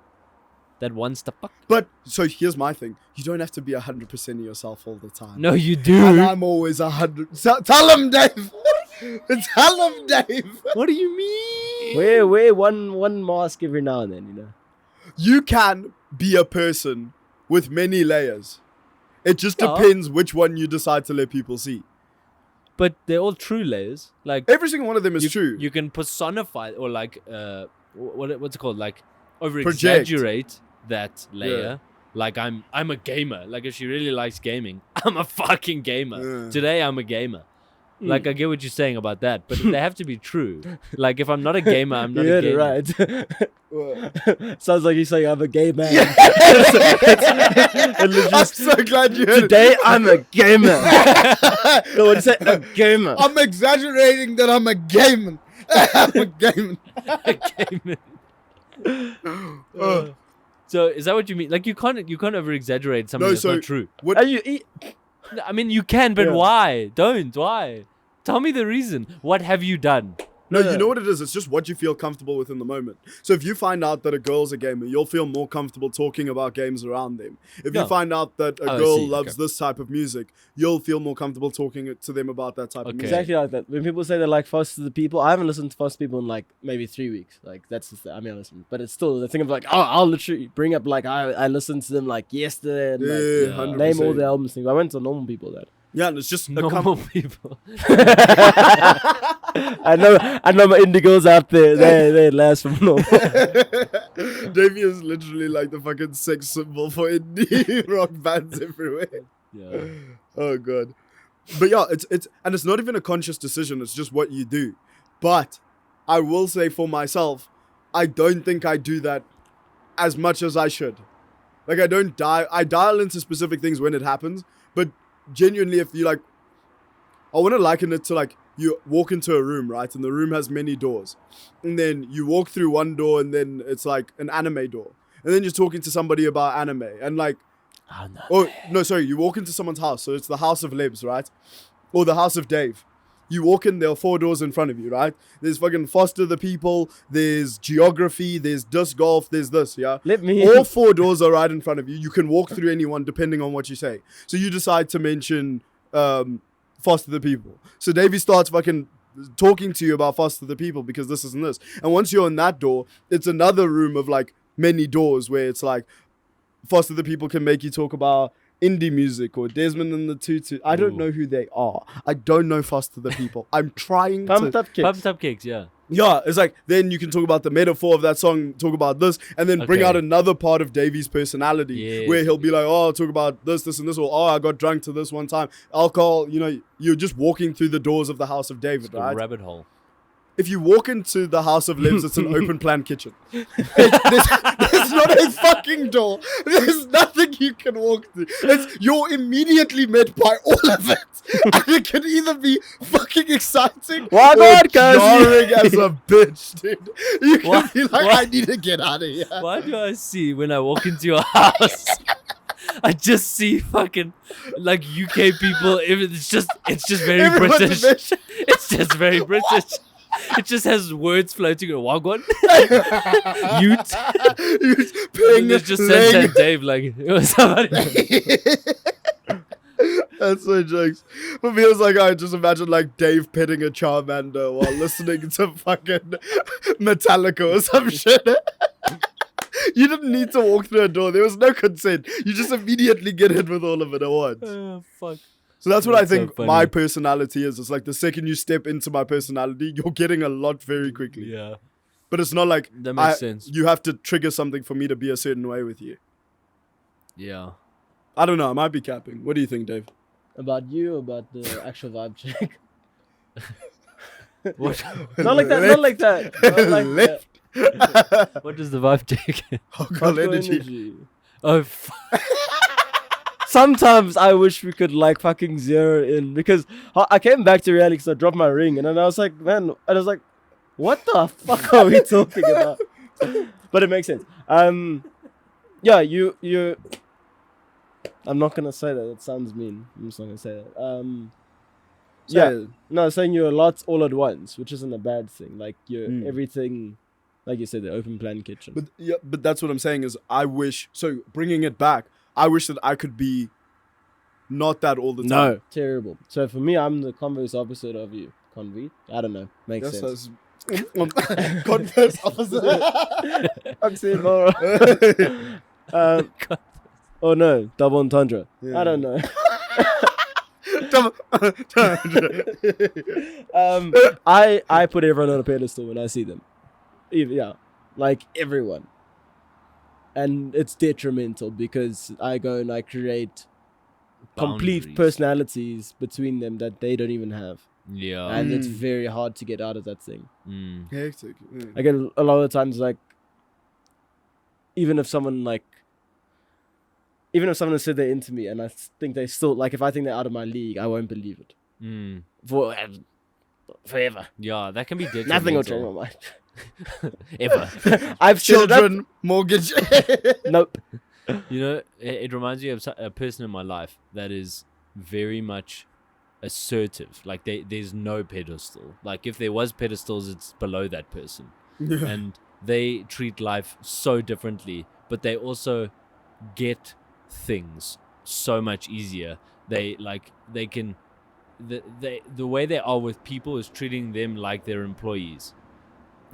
But so here's my thing: you don't have to be 100% of yourself all the time. No, you And do. I'm always 100. Tell him, Dave. Tell him, Dave. What do you mean? Wear one mask every now and then, you know. You can be a person with many layers. It just Yeah. depends which one you decide to let people see. But they're all true layers. Like Every single one of them is true. You can personify or like what's it called? Like over exaggerate that layer. Like I'm a gamer. Like if she really likes gaming, I'm a fucking gamer. Yeah. Today I'm a gamer. Like I get what you're saying about that, but they have to be true. Like if I'm not a gamer, I'm not You a heard gamer. it Well, right. Sounds like he's saying I'm a gay man. I'm so glad you heard it. Today I'm a gamer. No, what you say? A gamer. I'm exaggerating that I'm a gamer. I'm a gamer. A gamer. So is that what you mean? Like you can't over exaggerate something that's not true. What? Are you eat? I mean you can, but Yeah. why? Don't. Why? Tell me the reason. What have you done? No, Yeah. you know what it is? It's just what you feel comfortable with in the moment. So if you find out that a girl's a gamer, you'll feel more comfortable talking about games around them. If Yeah. you find out that a Oh, I girl see, loves okay. this type of music, you'll feel more comfortable talking to them about that type of Okay. music. Exactly like that. When people say they like Foster the People, I haven't listened to Foster the People in like maybe 3 weeks. Like that's just, I mean, I listen, but it's still the thing of like, oh, I'll literally bring up like I listened to them like yesterday and like, Yeah, Yeah. 100%. name all the albums. Things. I went to Normal People that. Yeah, and it's just a Normal people. I know my indie girls out there. They last from Normal. Davey is literally like the fucking sex symbol for indie rock bands everywhere. Yeah. Oh god. But yeah, it's not even a conscious decision, it's just what you do. But I will say for myself, I don't think I do that as much as I should. Like I dial into specific things when it happens, but genuinely if you like, I want to liken it to like you walk into a room, right? And the room has many doors. And then you walk through one door and then it's like an anime door. And then you're talking to somebody about anime and like, Oh, no. oh, no, sorry. You walk into someone's house. So it's the house of Lebs, right? Or the house of Dave. You walk in, there are 4 doors in front of you, right? There's fucking Foster the People. There's geography. There's disc golf. There's this, yeah? Let me. All 4 doors are right in front of you. You can walk through any one depending on what you say. So you decide to mention Foster the People. So Davey starts fucking talking to you about Foster the People because this and this. And once you're in that door, it's another room of like many doors where it's like Foster the People can make you talk about indie music or Desmond and the Tutu. I don't Ooh. know who they are. I don't know Foster the People. I'm trying Pumped to. up kids. Pumped up cakes, yeah. Yeah, it's like then you can talk about the metaphor of that song, talk about this, and then bring Okay. out another part of Davey's personality Yes. where he'll be like, oh, I'll talk about this, this, and this, or oh, I got drunk to this one time. Alcohol, you're just walking through the doors of the house of David, It's a right? rabbit hole. If you walk into the house of Libs, it's an open plan kitchen. There's not a fucking door. There's nothing you can walk through. You're immediately met by all of it. And it can either be fucking exciting Why or not, guys? jarring as a bitch, dude. You can What? be like, What? I need to get out of here. Why do I see when I walk into your house? I just see fucking like UK people. It's just very Everyone's a British. bitch. It's just very British. It just has words floating on Wagwan. Ute. Ping, There's just ling. Santa Dave like somebody. That's so jokes. For me, it was like I just imagine like Dave petting a Charmander while listening to fucking Metallica or some shit. You didn't need to walk through a door. There was no consent. You just immediately get in with all of it at once. Oh, fuck. So that's what I That's so think funny. my personality is. It's like the second you step into my personality, you're getting a lot very quickly. Yeah, But it's not like that makes sense. you have to trigger something for me to be a certain way with you. Yeah. I don't know. I might be capping. What do you think, Dave? About you, about the actual vibe check. What? Not like that. Not like that. Not like Left. that. What does the vibe take? Alcohol Hardcore energy. energy. Oh, Sometimes I wish we could like fucking zero in because I came back to reality because I dropped my ring and then I was like, man, I was like, what the fuck are we talking about? But it makes sense. Yeah, you. I'm not gonna say that. It sounds mean. I'm just not gonna say that. Yeah, no, saying you're a lot all at once, which isn't a bad thing. Like you're everything, like you said, the open plan kitchen. But yeah, but that's what I'm saying is I wish. So bringing it back, I wish that I could be not that all the time. No, terrible. So for me, I'm the converse opposite of you. Conve? I don't know. Makes sense. Converse opposite. Oxymoron. Oh no, double entendre. Yeah. I don't know. I put everyone on a pedestal when I see them. Yeah, like everyone. And it's detrimental because I go and I create complete Boundaries. personalities between them that they don't even have. Yeah. And it's Mm. very hard to get out of that thing. Hectic. Yeah. I get a lot of times, like, even if someone said they're into me and I think they still, like, if I think they're out of my league, I won't believe it. Forever. Yeah, that can be detrimental. Nothing will change my mind. Ever. I've set it up. Children, mortgage. Nope. You know, it reminds me of a person in my life that is very much assertive. Like, there's no pedestal. Like, if there was pedestals, it's below that person. Yeah. And they treat life so differently, but they also get things so much easier. They can the way they are with people is treating them like they're employees.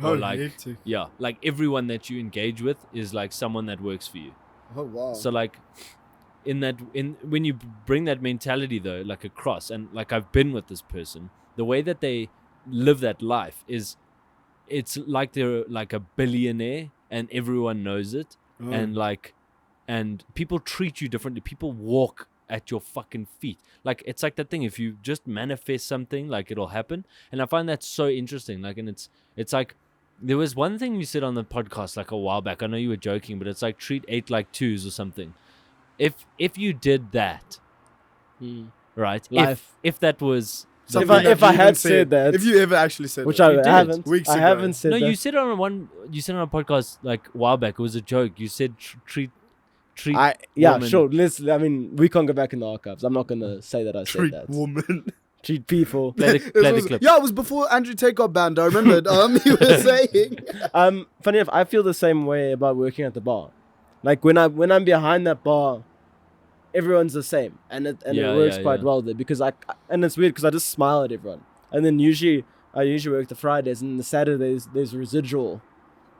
Oh, Or like, hectic. yeah, like everyone that you engage with is like someone that works for you. Oh, wow. So like when you bring that mentality though, like across, and like I've been with this person, the way that they live that life is, it's like they're like a billionaire and everyone knows it. Oh. And people treat you differently. People walk at your fucking feet. Like, it's like that thing, if you just manifest something, like, it'll happen. And I find that so interesting. Like, and it's like, there was one thing you said on the podcast like a while back. I know you were joking, but it's like treat 8 like 2s or something. If you did that, right? Life. If that was Something If I- that if I you had even said that- if you ever actually said Which that. You I did. haven't. Weeks I ago. haven't said no, that. you said it on a podcast like a while back. It was a joke. You said treat. Yeah, women. sure. I mean, we can't go back in the archives. I'm not gonna say that I said treat that. woman. Treat people. Play It the was- clip. yeah, it was before Andrew Tate got banned. I remember it. You were saying. Funny enough, I feel the same way about working at the bar. Like when I'm behind that bar, everyone's the same, and it works quite well there because and it's weird because I just smile at everyone, and then I usually work the Fridays and the Saturdays there's residual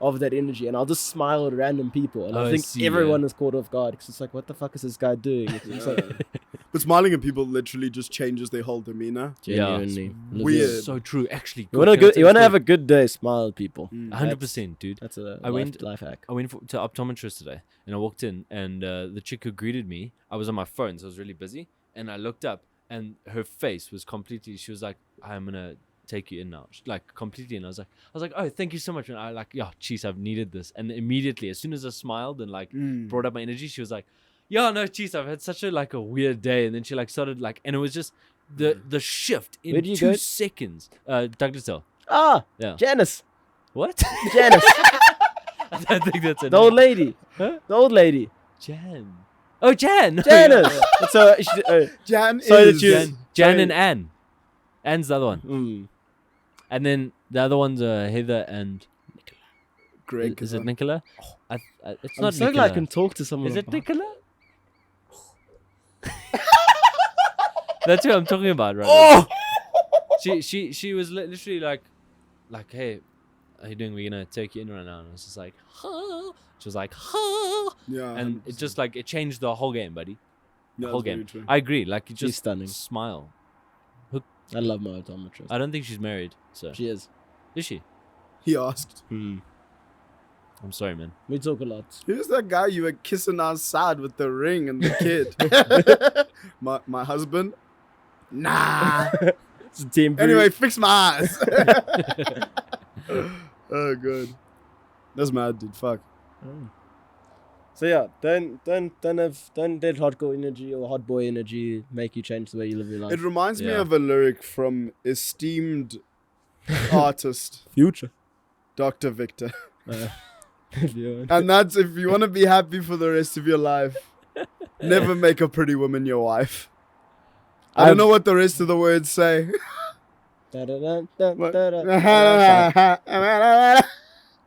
of that energy, and I'll just smile at random people, and Oh, I I think see, everyone is caught off guard because it's like, what the fuck is this guy doing? It's like, But smiling at people literally just changes their whole demeanor. genuinely weird. So true. Actually, You want to have a good day, smile at people. 100%, dude. That's a I went- life hack. I went to optometrist today, and I walked in, and the chick who greeted me, I was on my phone, so I was really busy, and I looked up, and her face was completely. She was like, "I'm gonna take you in now," like completely. And I was like, "Oh, thank you so much." And I like, yeah, jeez, I've needed this. And immediately, as soon as I smiled and like brought up my energy, she was like, "Yeah, no, jeez, I've had such a weird day." And then she like started like, and it was just the shift in Where do you 2 go? seconds. Douglas Hill. Ah, Yeah. Janice. What? Janice. I don't think that's a The old name. lady. Huh? The old lady. Jan. Oh, Jan. Janice. So, Jan So is. did you- Jan, Jan and Anne. Anne's the other one. mm. And then the other one's Heather and Greg. is it Nicola? It's I'm not so Nicola. glad I can talk to someone. Is it about- Nicola? That's who I'm talking about, right? Oh! She was literally like, hey, how you doing? We're gonna take you in right now. And I was just like, huh? She was like, huh? Yeah. And it just like it changed the whole game, buddy. yeah, whole that's very game. true. I agree. Like you She's just stunning. smile. I love my optometrist. I don't think she's married. So She is. is she? He asked, Hmm. I'm sorry, man. We talk a lot. "Who's that guy you were kissing outside with the ring and the kid?" my husband. Nah. It's a team. Anyway, fix my eyes. Oh, good. That's mad, dude. Fuck. So yeah, don't let hot girl energy or hot boy energy make you change the way you live your life. It reminds me Yeah. of a lyric from esteemed artist Future. Dr. Victor. Yeah. And that's if you want to be happy for the rest of your life, never make a pretty woman your wife. I don't know what the rest of the words say.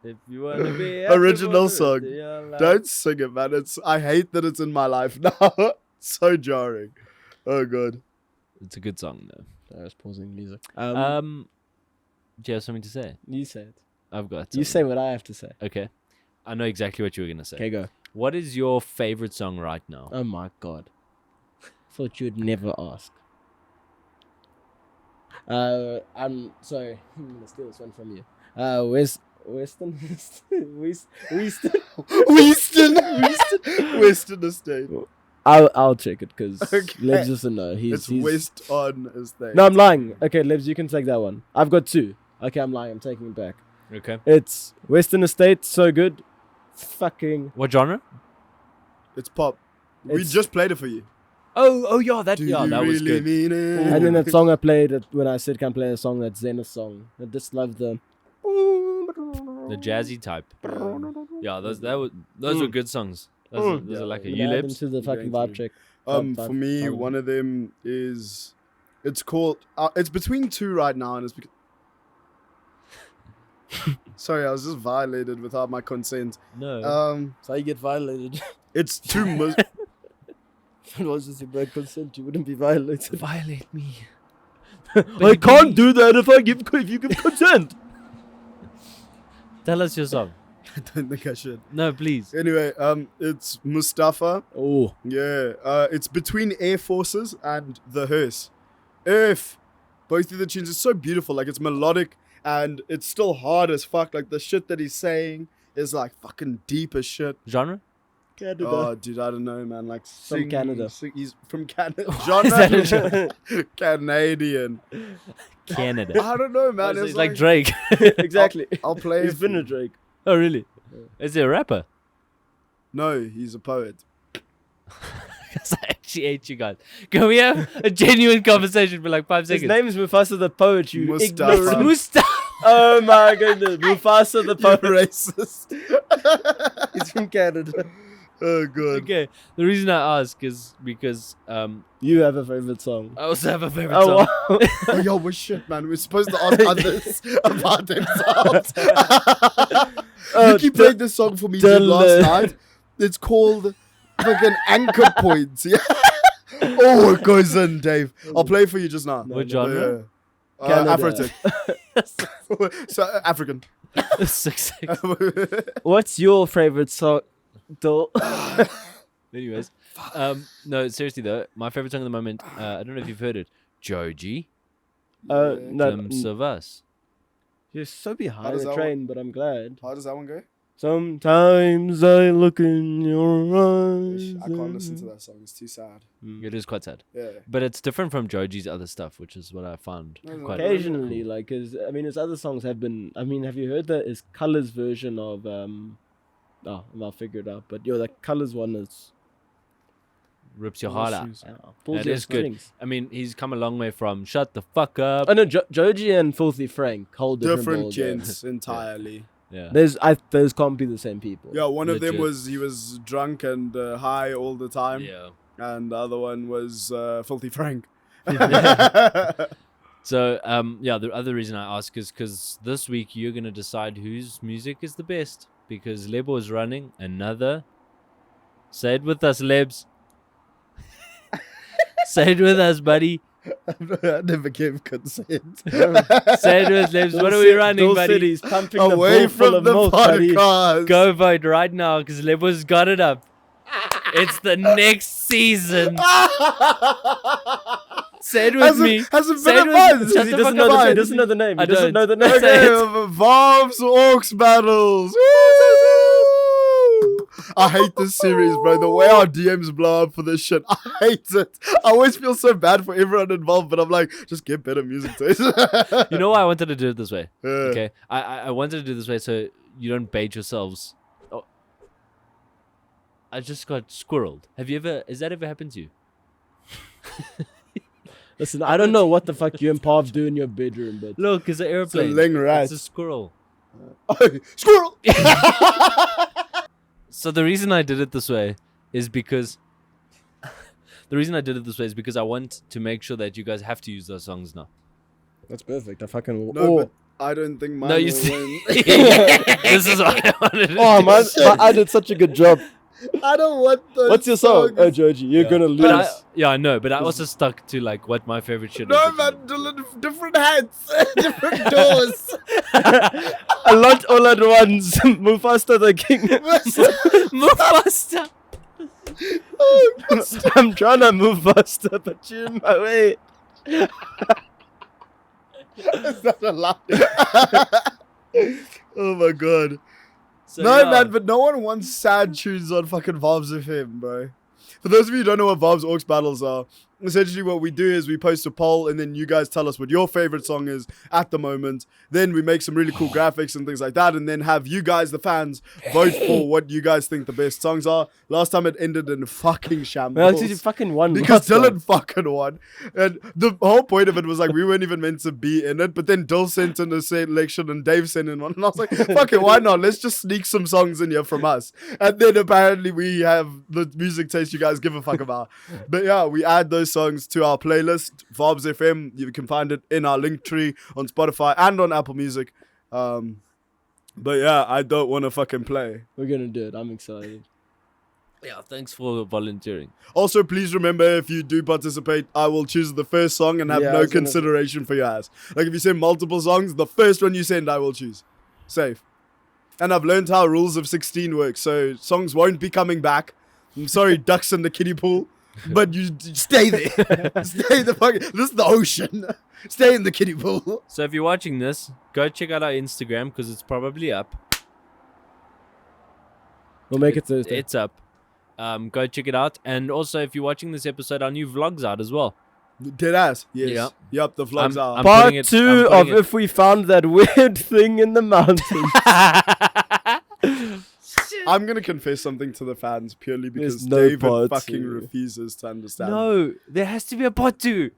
If you wanna be Original happy for song. the rest of your life. Don't sing it, man. I hate that it's in my life now. So jarring. Oh, God. It's a good song though. I was pausing music. Do you have something to say? You say it. I've got. You something. say what I have to say. Okay. I know exactly what you were gonna say. Okay, go. What is your favorite song right now? Oh my god. Thought you'd never ask. I'm sorry. I'm gonna steal this one from you. Western Estate. I'll check it because Okay. Lebs doesn't know. It's West on Estate. No, I'm lying. Okay, Lebs, you can take that one. I've got 2. Okay, I'm lying. I'm taking it back. Okay. It's Western Estate. So good. Fucking. What genre? It's pop. We It's- just played it for you. Oh yeah, that Do yeah, you that was really good. mean it? And then that song I played when I said can play a song, that Zenith song. I just love the jazzy type. Yeah, those were good songs. Those are like a I'm gonna add them U-Libs. to the fucking Going vibe through. check. Vibe For me, vibe. one of them is, it's called, it's between 2 right now, and it's because, sorry, I was just violated without my consent. No. That's how you get violated. It's 2 If it was just your bad consent, you wouldn't be violated. Violate me. I can't do that if you give consent. Tell us your song. I don't think I should. No, please. Anyway, it's Mustafa. Oh, Yeah, it's between Air Forces and The Hearse. Both of the tunes, it's so beautiful. Like, it's melodic and it's still hard as fuck. Like, the shit that he's saying is like fucking deep as shit. Genre? Canada. Oh, dude, I don't know, man. Like, From Canada. he's from Canada. Is that a genre? Canadian. Canada. I don't know, man. It's It's like Drake. Exactly. I'll play. He's it been for a you. Drake. Oh, really? Is he a rapper? No, he's a poet. Because I actually hate you guys. Can we have a genuine conversation for like 5 His seconds? name is Mufasa the poet. You Mustafa. It's ignorant. Mustafa. Oh my goodness, Mufasa the You're poet. racist. He's from Canada. Oh, good. Okay. The reason I ask is because You have a favorite song. I also have a favorite Oh, song. wow. Oh, yo, we're shit, man. We're supposed to ask others about themselves. Nikki played this song for me dude, last night. It's called fucking Anchor Points. Yeah. Oh, it goes in, Dave. I'll play it for you just now. What genre? Canada. Afrotic. So, African. 6 What's your favorite song? Dol? Anyways, no, seriously though, my favorite song at the moment, I don't know if you've heard it, Joji, No, Glimpse of Us. you're so behind does the that train, but I'm glad. How does that one go? Sometimes I look in your eyes. I can't listen to that song. It's too sad. It is quite sad, Yeah. but it's different from Joji's other stuff, which is what I found No, quite Occasionally, like, cause I mean, his other songs have been. I mean, have you heard his Colors version of Oh, I'll figure it out. But yo, that Colors one is. rips your heart out. Pulls It your is good. strings. I mean, he's come a long way from Shut the Fuck Up. Oh no, Joji and Filthy Frank hold Different ball gents entirely. Yeah. Those can't be the same people. Yeah, one of them Legit. he was drunk and high all the time. Yeah. And the other one was Filthy Frank. So, the other reason I ask is because this week you're going to decide whose music is the best. Because Lebo is running another. Say it with us, Lebs. Say it with us, buddy. I never gave consent. Say it with Lebs. What are we running, buddy? City's pumping Away the bowl full from of the milk, buddy. podcast. Go vote right now because Lebo's got it up. It's the next season. Say it with me. Hasn't Say been it a with- month. Shut He the doesn't fuck know up. the, he doesn't know the name. I He doesn't don't. know the name. Say it. Okay, Vaabs Orcs battles. Woo! I hate this series, bro. The way our DMs blow up for this shit, I hate it. I always feel so bad for everyone involved, but I'm like, just get better music taste. You know why I wanted to do it this way? Yeah. Okay. I wanted to do it this way so you don't bait yourselves. Oh. I just got squirreled. Has that ever happened to you? Listen, I don't know what the fuck you and Pav do in your bedroom, but Look, it's an airplane. ling rat. It's a squirrel. Squirrel! So the reason I did it this way is because I want to make sure that you guys have to use those songs now. that's perfect. I fucking No, but I don't think mine No, you will see, win. this is what I wanted to oh do. man, I did such a good job. I don't want those What's your song? Oh, songs. Georgie, you're Yeah. gonna lose. But I know, but I also stuck to like what my favorite shit No, is. man, different hats, different doors. A lot all at once. Mufasa the king. Mufasa. I'm trying to move faster, but you're in my way. That's not a lie. Oh my god. So, No, yeah. man, but no one wants sad tunes on fucking Vaabs FM, bro. For those of you who don't know what Vaabs Orcs battles are, essentially what we do is we post a poll and then you guys tell us what your favorite song is at the moment. Then we make some really cool graphics and things like that and then have you guys, the fans, vote for what you guys think the best songs are. Last time it ended in fucking shambles. Well, you fucking won. Because last time. Dylan fucking won. And the whole point of it was like we weren't even meant to be in it. But then Dill sent in a selection and Dave sent in one. And I was like, fuck it, why not? Let's just sneak some songs in here from us. And then apparently we have the music taste you guys give a fuck about. But yeah, we add those songs to our playlist, Vaabs FM. You can find it in our link tree on Spotify and on Apple Music. But yeah, I don't want to fucking play. We're gonna do it. I'm excited. Yeah, thanks for volunteering. Also, please remember, if you do participate, I will choose the first song and have Yeah, I no was gonna- consideration for your ass. Like, if you send multiple songs, the first one you send, I will choose. Safe. And I've learned how Rules of 16 work, so songs won't be coming back. I'm sorry, ducks in the kiddie pool, but you stay there. Stay the fucking... This is the ocean. Stay in the kiddie pool. So if you're watching this, go check out our Instagram because it's probably up. We'll make it Thursday. It's up. Go check it out. And also, if you're watching this episode, our new vlog's out as well. Dead ass. Yes. Yep. Yep, the vlogs are. I'm Part putting it- 2 I'm of putting it- if we found that weird thing in the mountains. I'm going to confess something to the fans purely because There's no David part fucking 2. refuses to understand. No, there has to be a part 2.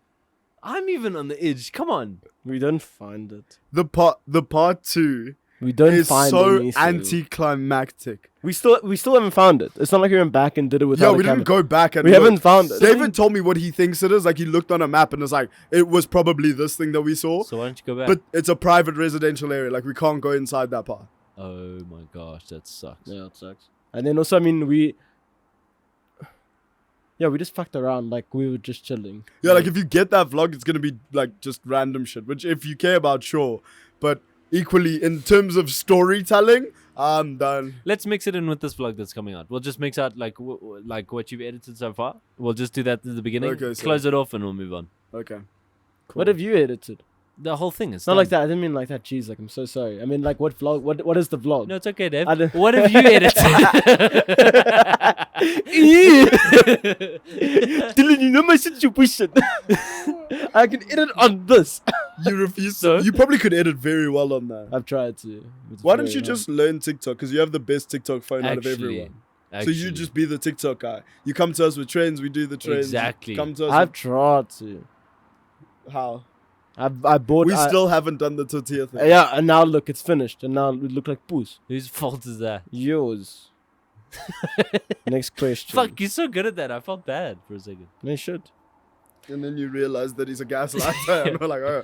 I'm even on the edge. Come on. We don't find it. The part 2 We don't is find so anything. anticlimactic. We still haven't found it. It's not like we went back and did it without Yeah, a we camera. didn't go back and We look. haven't found it. David told me what he thinks it is. Like, he looked on a map and was like, it was probably this thing that we saw. So why don't you go back? But it's a private residential area. Like, we can't go inside that part. Oh my gosh, that sucks. Yeah, it sucks. And then also, I mean, we just fucked around. Like, we were just chilling. Yeah, like, if you get that vlog, it's going to be, like, just random shit. Which, if you care about, sure. But equally, in terms of storytelling, I'm done. Let's mix it in with this vlog that's coming out. We'll just mix out like like what you've edited so far. We'll just do that at the beginning. Okay, so- Close it off and we'll move on. Okay. What have you edited? The whole thing is It's not like that. I didn't mean like that. Jeez, like, I'm so sorry. I mean, like, what vlog? What is the vlog? No, it's okay, Dave. I don't- What have you edited? Dylan, you know my situation. I can edit on this. You refuse So? to. You probably could edit very well on that. I've tried to. It's Why don't very you hard. just learn TikTok? Because you have the best TikTok phone out of everyone. So you Actually. just be the TikTok guy. You come to us with trends, we do the trends. Exactly. Come to us I've tried to. with how? I bought. We I- still haven't done the tortilla thing. Yeah, and now look, it's finished, and now we look like poos. Whose fault is that? Yours. Next question. Fuck, you're so good at that. I felt bad for a second. They should. And then you realize that he's a gaslighter. And we're like, oh.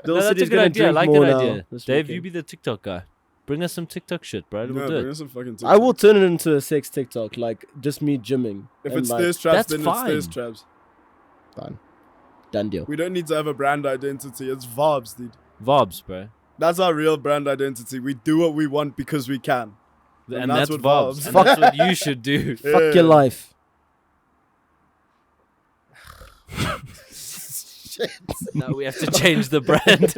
No, that's a good idea. I like that idea. Dave, you be the TikTok guy. Bring us some TikTok shit, bro. No, We'll do bring it. us some fucking I will turn it into a sex TikTok, like just me gymming. If and it's like, thirst traps, that's then fine. it's thirst traps. fine. Done deal. We don't need to have a brand identity. It's Vaabs, dude. Vaabs, bro. That's our real brand identity. We do what we want because we can. And that's that's what Vaabs. Vaabs. And that's what you should do. Fuck your life. Shit. Now we have to change the brand.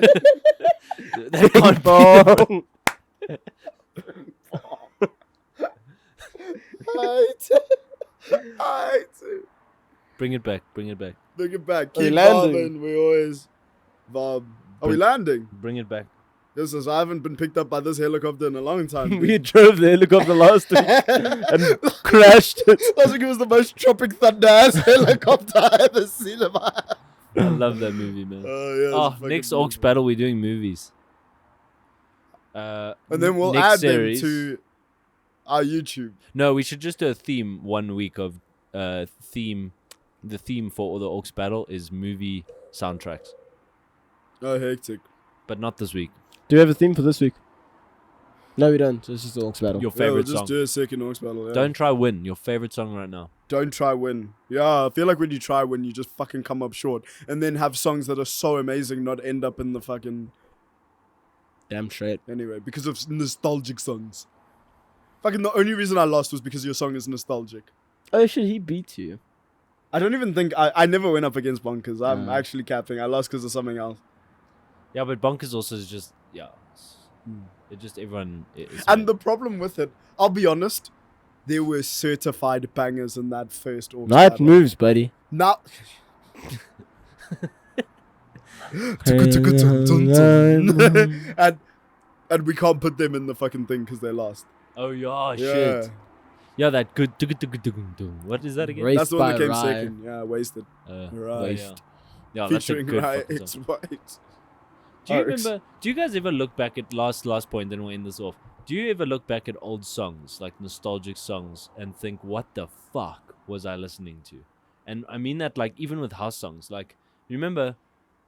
That can't be. Bong. Alright. Bring it back. Bring it back. Bring it back. Are we Keep landing? Vabbing. We always Vaab. Are we landing? Bring it back. This is, I haven't been picked up by this helicopter in a long time. We drove the helicopter last week and crashed it. I think it was the most Tropic Thunder ass helicopter I've ever seen in my life. I love that movie, man. Yeah, Oh, it's fucking next beautiful. Orcs battle, we're doing movies. And then we'll next add series. them to our YouTube. No, we should just do a theme 1 week of theme. The theme for all the Orcs battle is movie soundtracks, Oh, hectic. but not this week. Do you have a theme for this week? No, we don't. It's just the Orcs battle. Your Yeah, we'll favorite just song. do a second Orcs battle. Yeah. Don't try win. Your favorite song right now. Don't try win. Yeah, I feel like when you try win, you just fucking come up short, and then have songs that are so amazing not end up in the fucking Damn straight. anyway because of nostalgic songs. Fucking the only reason I lost was because your song is nostalgic. Oh shit, he beat you. I don't even think I never went up against Bonkers. I'm Yeah. actually capping. I lost because of something else. Yeah, but Bonkers also is just It just everyone. And the problem with it, I'll be honest, there were certified bangers in that first Orcs Night battle. moves, buddy. Now. and we can't put them in the fucking thing because they lost. oh yeah, Yeah. shit. Yeah, that good. What is that again? Race That's the one that by came Rye. second. Yeah, Wasted. Right. Waste. Yeah, that's a Featuring good Rye fucking X song. White. Do you Oaks. remember? Do you guys ever look back at last point? Then we'll end this off. Do you ever look back at old songs, like nostalgic songs, and think, "What the fuck was I listening to?" And I mean that, like, even with house songs. Like, remember,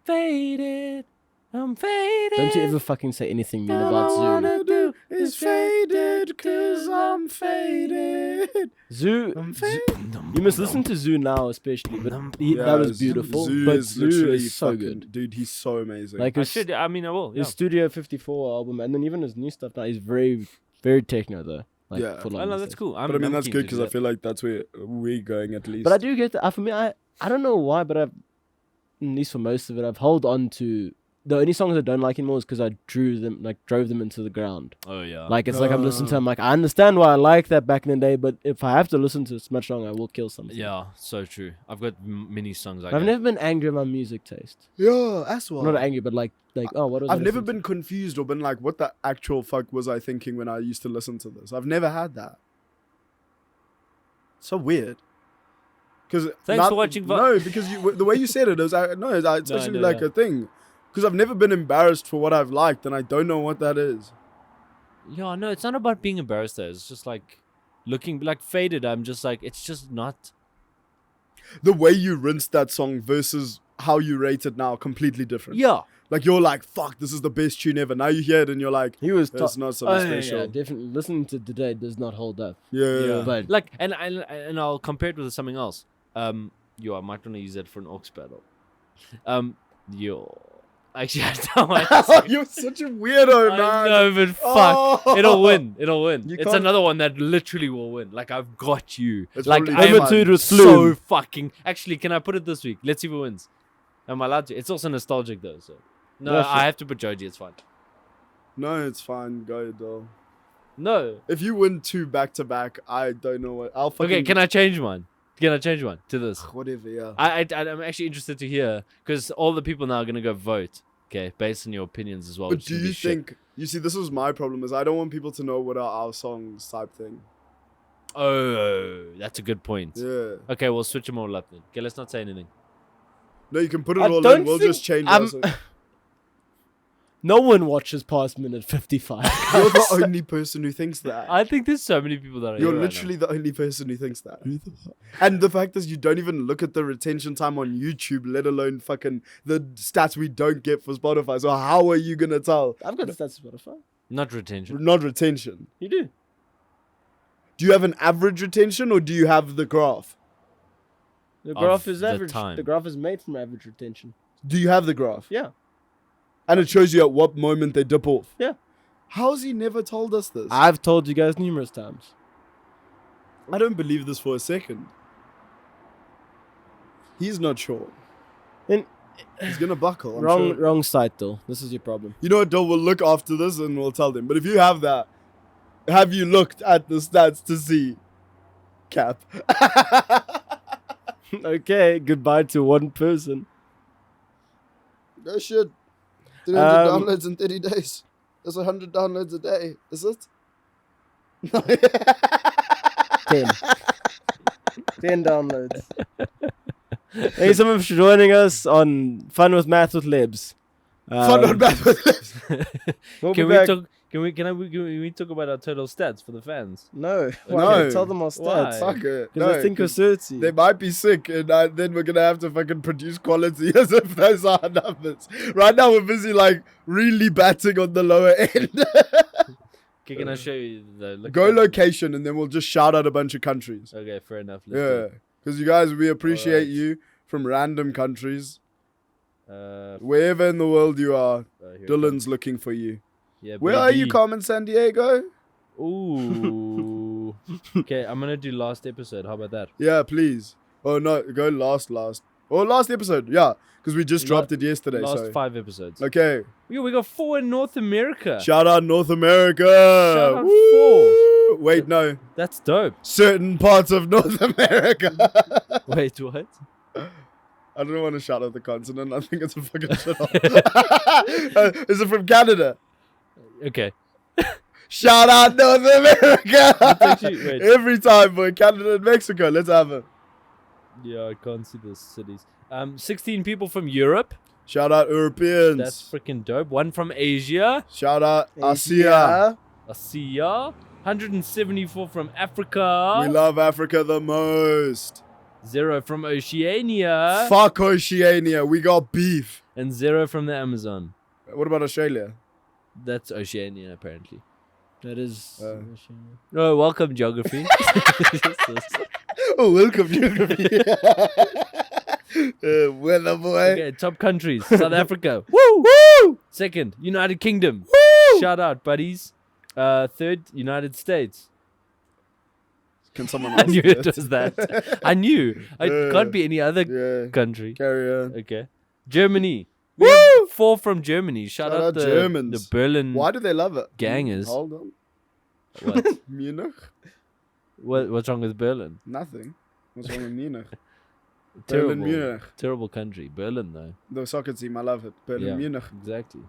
"Faded, I'm faded." Don't you ever fucking say anything mean All about I Zoo. wanna do Is faded cause I'm faded. Zoo. I'm Zoo- faded. You must listen to Zoo now, especially. But that was beautiful. Zoo but is Zoo literally is so fucking- good. Dude, he's so amazing. Like I his, should. I mean, I will. Yeah. his Studio 54 album, and then even his new stuff now is very, very techno though. Like, Yeah. full Oh, on no, these that's days. cool. but I mean, I'm that's keen good to because do I that. feel like that's where we're going at least. But I do get that. For me, I don't know why, but I've, at least for most of it, I've held on to the only songs I don't like anymore is because I drove them into the ground. Oh yeah. Like it's like I'm listening to. I'm like I understand why I like that back in the day, but if I have to listen to it much longer, I will kill something. Yeah, so true. I've got many songs like I've that. never been angry at my music taste. Yeah, that's why. Not angry, but like oh, what was I I've never listening been confused or been like, what the actual fuck was I thinking when I used to listen to this? I've never had that. So weird. Because Thanks for watching No, because the way you said it is, it's actually like a thing. Because I've never been embarrassed for what I've liked, and I don't know what that is. Yeah, no, it's not about being embarrassed though. It's just like looking like Faded. I'm just like, it's just not. The way you rinsed that song versus how you rate it now, completely different. Yeah. Like you're like, fuck, this is the best tune ever. Now you hear it and you're like, He was it's not something yeah, special. yeah, definitely. Listening to today does not hold up. Yeah. But Like, and I'll compare it with something else. I might want to use that for an Orcs battle. Actually, I don't want to say. You're such a weirdo, man. I know, but fuck. Oh. It'll win. It'll win. You It's can't- another one that literally will win. Like, I've got you. It's Like, probably I am fun. with so Flume. fucking. Actually, can I put it this week? Let's see who wins. Am I allowed to? It's also nostalgic though. So no, Yeah, sure. I have to put Joji. It's fine. No, it's fine. Go ahead, though. No. If you win 2 back to back, I don't know what. I'll fucking. Okay, can I change mine? Can I change one to this? Whatever, yeah. I'm actually interested to hear because all the people now are gonna go vote. Okay, based on your opinions as well. But which do can be you shit. think. You see, this is my problem, is I don't want people to know what are our songs type thing. Oh, that's a good point. Yeah. Okay, we'll switch them all up then. Okay, let's not say anything. No, you can put it I all don't in. We'll think just change I'm- our song. no one watches past minute 55. You're the only person who thinks that. I think there's so many people that are You're here right literally the only person who thinks that. And the fact is, you don't even look at the retention time on YouTube, let alone fucking the stats we don't get for Spotify. So how are you gonna tell? I've got stats on Spotify. now. Not retention. Not retention. You do. Do you have an average retention or do you have the graph? The Of graph is the average. time. The graph is made from average retention. Do you have the graph? Yeah. And it shows you at what moment they dip off. Yeah. How has he never told us this? I've told you guys numerous times. I don't believe this for a second. He's not sure. Then He's gonna buckle. I'm wrong, sure. wrong site though. This is your problem. You know what, Dol? We'll look after this and we'll tell them. But if you have that, have you looked at the stats to see? Cap. Okay, goodbye to one person. No shit. 300 downloads in 30 days. That's 100 downloads a day. Is it? 10. 10 downloads. Thank you so much for joining us on Fun with Math with Lebs. Fun on math with lips. We'll Can be we back. talk? Can we talk about our total stats for the fans? No. No. Why? Tell them our Why? stats. Fuck it. Because I think we're certain. they might be sick, and then we're gonna have to fucking produce quality as if those are our numbers. Right now, we're busy like really batting on the lower end. Okay, can I show you the Go location, and then we'll just shout out a bunch of countries. Okay, fair enough. Let's do Yeah, because you guys, we appreciate Alright. you from random countries. it. Wherever in the world you are, Here it Dylan's comes. looking for you. Yeah, Where are you, baby. Carmen San Diego? Ooh. Okay, I'm gonna do last episode. How about that? Yeah, please. Oh no, go last. Oh, last episode. Yeah, because we just dropped it yesterday. Last So 5 episodes. okay. Yo, we got 4 in North America. Shout out North America. Shout out Woo! Wait, no. That's dope. Certain parts of North America. Wait, what? I don't want to shout out the continent. I think it's a fucking shit off. Is it from Canada? Okay. Shout out North America. actually- wait. Every time, boy. Canada and Mexico. Let's have it. Yeah, I can't see the cities. 16 people from Europe. Shout out Europeans. That's freaking dope. 1 from Asia. Shout out Asia. Asia. 174 from Africa. We love Africa the most. 0 from Oceania. Fuck Oceania. We got beef. And 0 from the Amazon. What about Australia? That's Oceania, apparently. That is. Oh, welcome, geography. Oh, welcome, geography. Weather boy. Okay, top countries. South Africa. Woo! Woo! Second, United Kingdom. Woo! Shout out, buddies. Third, United States. Can someone I else knew do it was that. I knew. It can't be any other Yeah. country. Carry on. Okay. Germany. Woo! 4 from Germany. Shout Shout out out the Germans. Berlin. Why do they love it? Gangers. Hold on. What? Munich? What's wrong with Berlin? Nothing. What's wrong with Munich? Terrible. Berlin, Munich. Terrible country. Berlin, though. The soccer team, I love it. Berlin, Yeah. Munich. Exactly.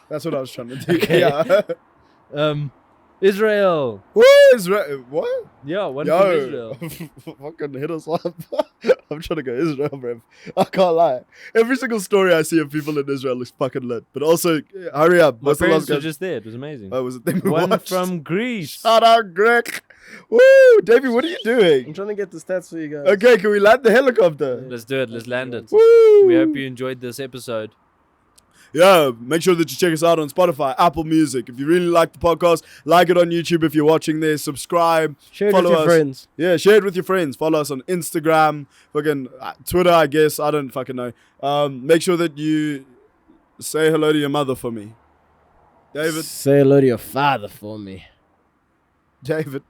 That's what I was trying to do. Okay. Yeah. Israel. Woo! Israel. What? Yeah, 1 from Yo, Israel. fucking hit us up. I'm trying to go Israel, bro. I can't lie. Every single story I see of people in Israel looks fucking lit. But also, hurry up. My What's the parents last were guy? just there. It was amazing. Oh, was it them we 1 watched? from Greece. Shout out, Greg. Woo! Davey, what are you I'm doing? trying to get the stats for you guys. Okay, can we land the helicopter? Let's do it. Let's land it. Woo! We hope you enjoyed this episode. Yeah, make sure that you check us out on Spotify, Apple Music. If you really like the podcast, like it on YouTube if you're watching this. Subscribe. Share it with Follow your us. friends. Yeah, share it with your friends. Follow us on Instagram, fucking Twitter, I guess. I don't fucking know. Make sure that you say hello to your mother for me. David. Say hello to your father for me. David.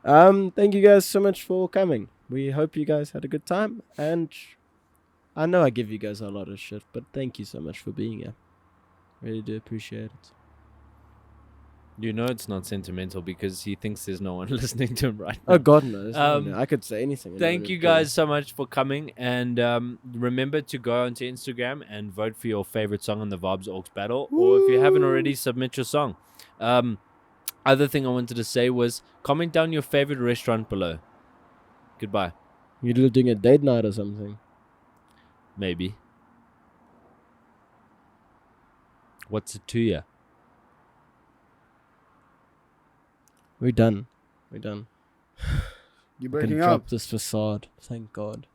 Thank you guys so much for coming. We hope you guys had a good time, and I know I give you guys a lot of shit, but thank you so much for being here. Really do appreciate it. You know it's not sentimental because he thinks there's no one listening to him right now. Oh God knows. Um, I could say anything. and Thank nobody you would care. guys so much for coming, and remember to go onto Instagram and vote for your favorite song on the Vaabs Orcs battle, or if you haven't already, submit your song. Other thing I wanted to say was comment down your favorite restaurant below. Goodbye. You're doing a date night or something. Maybe. What's it to you? We're done. We're done. You We can breaking drop up? this facade. Thank God.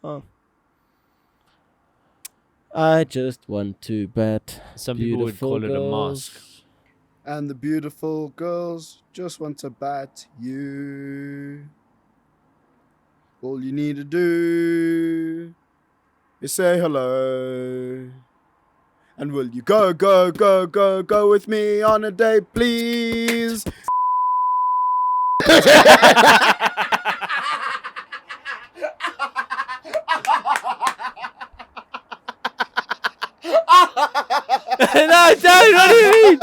Oh. I just want to bet. Some people would call it a mask. And the beautiful girls just want to bat you. All you need to do is say hello. And will you go with me on a date, please? No, don't. What do you mean?